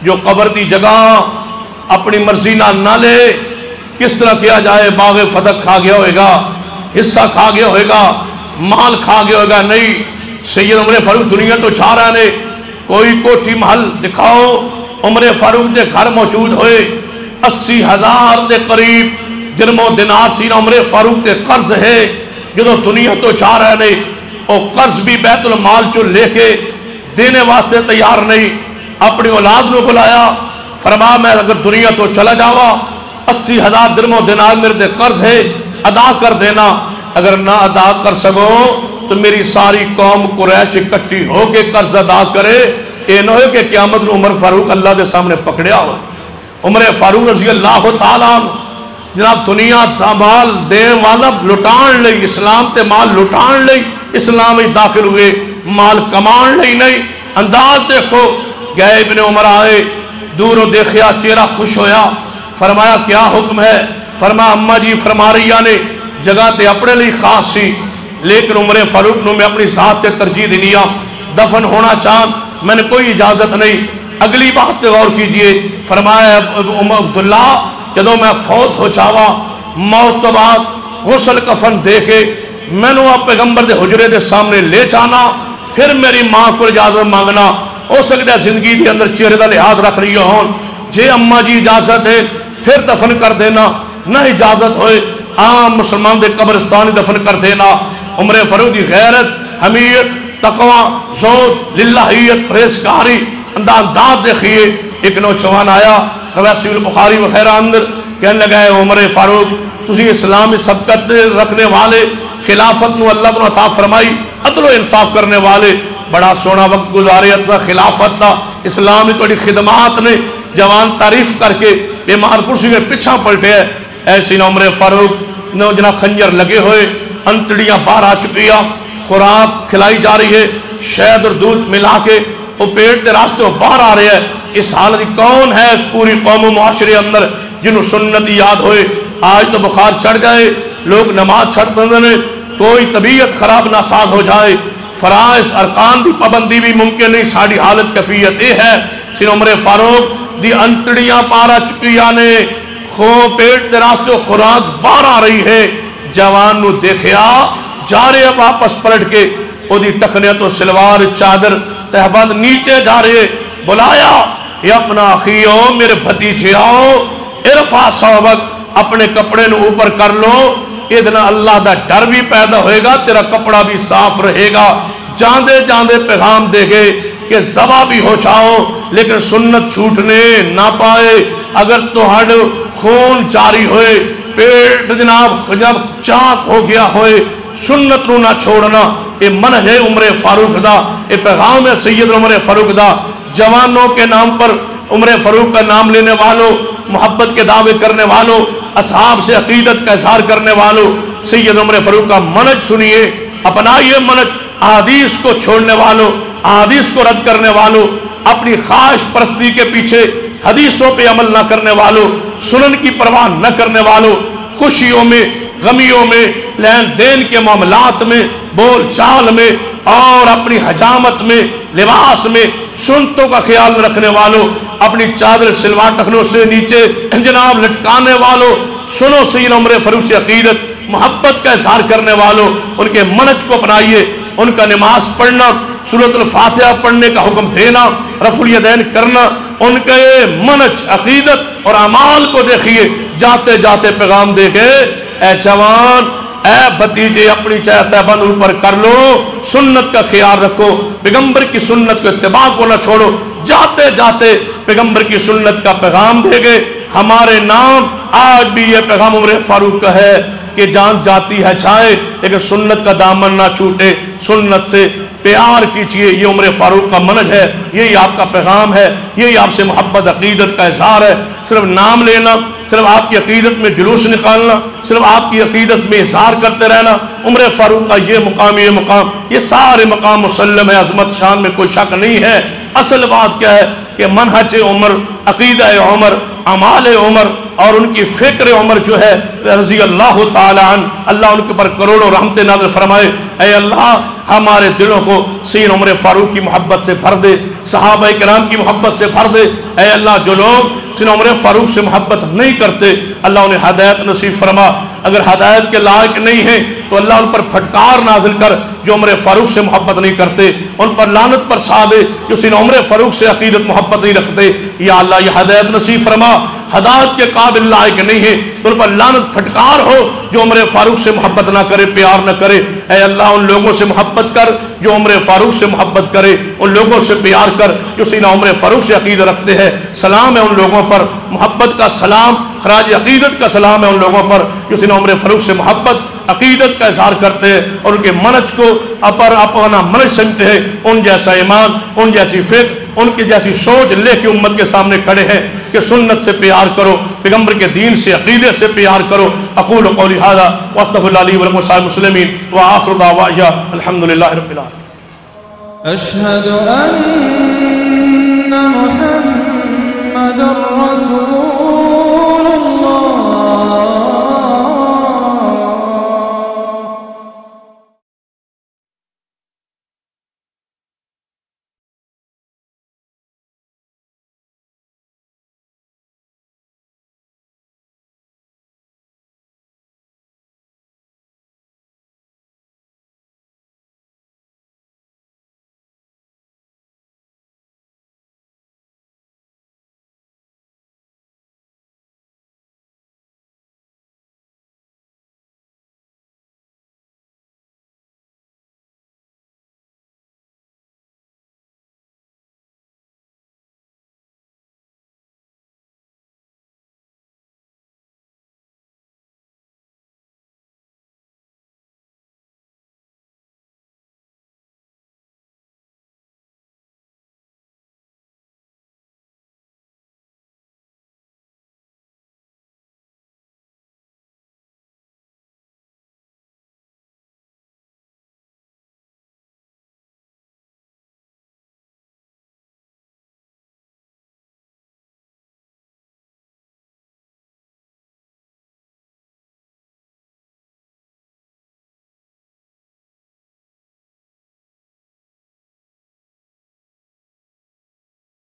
جو قبر دی جگہ اپنی مرضی نہ لے، کس طرح کیا جائے، باغ فتح کھا گیا ہوئے گا، حصہ کھا گیا ہوئے گا، مال کھا گیا ہوئے گا، نہیں، سید عمر فاروق دنیا تو چھا رہے نے، کوئی کوٹھی محل دکھاؤ عمر فاروق دے گھر موجود ہوئے، 80,000 دے قریب درم و دینار سی عمر فاروق دے قرض ہے، جدو دنیا تو چھا رہے نے، اور قرض بھی بیت المال چو لے کے دینے واسطے تیار نہیں، اپنی اولاد نے بلایا، فرمایا میں اگر دنیا تو چلا جاوا 80,000 درم و دینار میرے دے قرض ہے، ادا کر دینا، اگر نہ ادا کر سکو تو میری ساری قوم قریش اکٹھی ہو کے قرض ادا کرے، اے نہ ہو کہ قیامت میں عمر فاروق اللہ دے سامنے پکڑیا ہو۔ عمر فاروق رضی اللہ تعالیٰ جناب دنیا دا مال دین والا لٹان لئی، اسلام تے مال لٹان لئی اسلام میں داخل ہوئے، مال کمان لئی نہیں۔ انداز دیکھو، گئے ابن عمر آئے، دوروں دیکھیا چہرہ خوش ہویا، فرمایا کیا حکم ہے؟ فرمایا اماں جی فرما رہی نے جگہ تے اپنے لئی خاص سی، لیکن عمر فاروق نے میں اپنی ذات تے ترجیح دینیا، دفن ہونا چاند میں نے کوئی اجازت نہیں۔ اگلی بات تے غور کیجئے، فرمایا عبداللہ جدو میں فوت ہو چاوا، موت تو بعد غسل کفن دے کے میں نے آپ پیغمبر دے حجرے دے سامنے لے جانا، پھر میری ماں کو اجازت مانگنا، ہو سکتا ہے زندگی دے اندر چہرے دا لحاظ رکھ رہی ہون، جے اماں جی اجازت ہے پھر دفن کر دینا، نہ اجازت ہوئے عام مسلمان دے قبرستان دفن کر دینا۔ عمر فاروق دی غیرت، حمیت، تقوی، زہد، للہیت، پرہیزگاری، انداز دیکھیے۔ ایک نوجوان آیا روایت البخاری وغیرہ اندر کہنے لگا ہے عمر فاروق تسی اسلام میں سبقت رکھنے والے، خلافت نو اللہ کو عطا فرمائی، عدل و انصاف کرنے والے، بڑا سونا وقت گزارے اپنا خلافت دا، اسلام میں توڑی خدمات نے، جوان تعریف کر کے بیمار کرسی کے پچھا پلٹے ہے۔ ایسی نہ عمر فاروق نو جناب خنجر لگے ہوئے، انتڑیاں باہر آ چکی ہیں، خوراک کھلائی جا رہی ہے، شہد اور دودھ ملا کے وہ پیٹ دے راستے وہ باہر آ رہے ہیں۔ اس حالت کون ہے اس پوری قوم و معاشرے اندر جنہوں سنت یاد ہوئے؟ آج تو بخار چڑھ جائے، لوگ نماز چھڑ پڑھنے، کوئی طبیعت خراب ناساز ہو جائے، فرائض ارکان دی پابندی بھی ممکن نہیں، ساری حالت کیفیت یہ ہے۔ سن عمر فاروق دی انتڑیاں پارا چکیاں نے، پیٹ دے راستے خوراک باہر آ رہی ہے، جوان نو دیکھیا جا رہے واپس پلٹ کے، او دی ٹکنے تو سلوار چادر تہبند نیچے جا رہے، بلایا یا اپنا اخیو میرے بھتیجے آؤ، ارفع ثوبک، اپنے کپڑے نو اوپر کر لو، ادنا اللہ دا ڈر بھی پیدا ہوئے گا، تیرا کپڑا بھی صاف رہے گا۔ جاندے جاندے پیغام دے گئے کہ ذبح بھی ہو جاؤ لیکن سنت چھوٹنے نہ پائے، اگر تہاڈ خون جاری ہوئے، پیٹ جناب جب چاک ہو گیا ہوئے، سنت نو نہ چھوڑنا، یہ منہج ہے عمر فاروق دا، یہ پیغام ہے سید عمر فاروق دا۔ جوانوں کے نام پر عمر فاروق کا نام لینے والوں، محبت کے دعوے کرنے والوں، اصحاب سے عقیدت کا اظہار کرنے والوں، سید عمر فاروق کا منہج سنیے، اپنائیے منہج۔ احادیث کو چھوڑنے والوں، احادیث کو رد کرنے والوں، اپنی خواہش پرستی کے پیچھے حدیثوں پہ عمل نہ کرنے والوں، سنن کی پرواہ نہ کرنے والوں، خوشیوں میں، غمیوں میں، لین دین کے معاملات میں، بول چال میں اور اپنی حجامت میں، لباس میں سنتوں کا خیال رکھنے والوں، اپنی چادر سلوار ٹخنوں سے نیچے جناب لٹکانے والوں، سنو سید عمر فاروق سے عقیدت محبت کا اظہار کرنے والوں، ان کے منہج کو اپنائیے، ان کا نماز پڑھنا، سورۃ الفاتحہ پڑھنے کا حکم دینا، رفع الیدین کرنا، ان کے منہج عقیدت اور اعمال کو دیکھیے۔ جاتے جاتے پیغام دے کے اے جوان، اے بھتیجے، اپنی چاہتا بند اوپر کر لو، سنت کا خیال رکھو، پیغمبر کی سنت کو اتباع کو نہ چھوڑو۔ جاتے جاتے پیغمبر کی سنت کا پیغام دے گئے۔ ہمارے نام آج بھی یہ پیغام عمر فاروق کا ہے کہ جان جاتی ہے جائے لیکن سنت کا دامن نہ چھوٹے، سنت سے پیار کیجئے۔ یہ عمر فاروق کا منہج ہے، یہی آپ کا پیغام ہے، یہی آپ سے محبت عقیدت کا اظہار ہے۔ صرف نام لینا، صرف آپ کی عقیدت میں جلوس نکالنا، صرف آپ کی عقیدت میں اظہار کرتے رہنا، عمر فاروق کا یہ مقام، یہ سارے مقام مسلم ہے، عظمت شان میں کوئی شک نہیں ہے۔ اصل بات کیا ہے کہ منہج عمر، عقیدہ عمر، اعمال عمر اور ان کی فکر عمر جو ہے رضی اللہ تعالی عنہ، اللہ ان کے پر کروڑوں رحمتیں نازل فرمائے۔ اے اللہ ہمارے دلوں کو سین عمر فاروق کی محبت سے بھر دے، صحابہ کرام کی محبت سے بھر دے۔ اے اللہ جو لوگ سین عمر فاروق سے محبت نہیں کرتے اللہ انہیں ہدایت نصیب فرما، اگر ہدایت کے لائق نہیں ہیں تو اللہ ان پر پھٹکار نازل کر جو عمر فاروق سے محبت نہیں کرتے، ان پر لعنت برسا دے جو سین عمر فاروق سے عقیدت محبت نہیں رکھتے۔ یا اللہ یہ ہدایت نصیب فرما، ہدایت کے قابل لائق نہیں ہے تو ان پر لعنت پھٹکار ہو جو عمر فاروق سے محبت نہ کرے، پیار نہ کرے۔ اے اللہ ان لوگوں سے محبت کر جو عمر فاروق سے محبت کرے، ان لوگوں سے پیار کر جو سینہ عمر فاروق سے عقیدہ رکھتے ہیں۔ سلام ہے ان لوگوں پر، محبت کا سلام، خراج عقیدت کا سلام ہے ان لوگوں پر جو سینہ عمر فاروق سے محبت عقیدت کا اظہار کرتے ہیں اور ان کے منج کو اپنا منج سمجھتے ہیں۔ ان جیسا ایمان، ان جیسی فکر، ان کی جیسی سوچ لے کے امت کے سامنے کھڑے ہیں کہ سنت سے پیار کرو، پیغمبر کے دین سے عقیدے سے پیار کرو۔ اقول قولی ھذا واستغفر اللہ لی ولکم ولسائر المسلمین وآخر دعوانا الحمدللہ رب العالمین۔ اشہد ان محمد رسول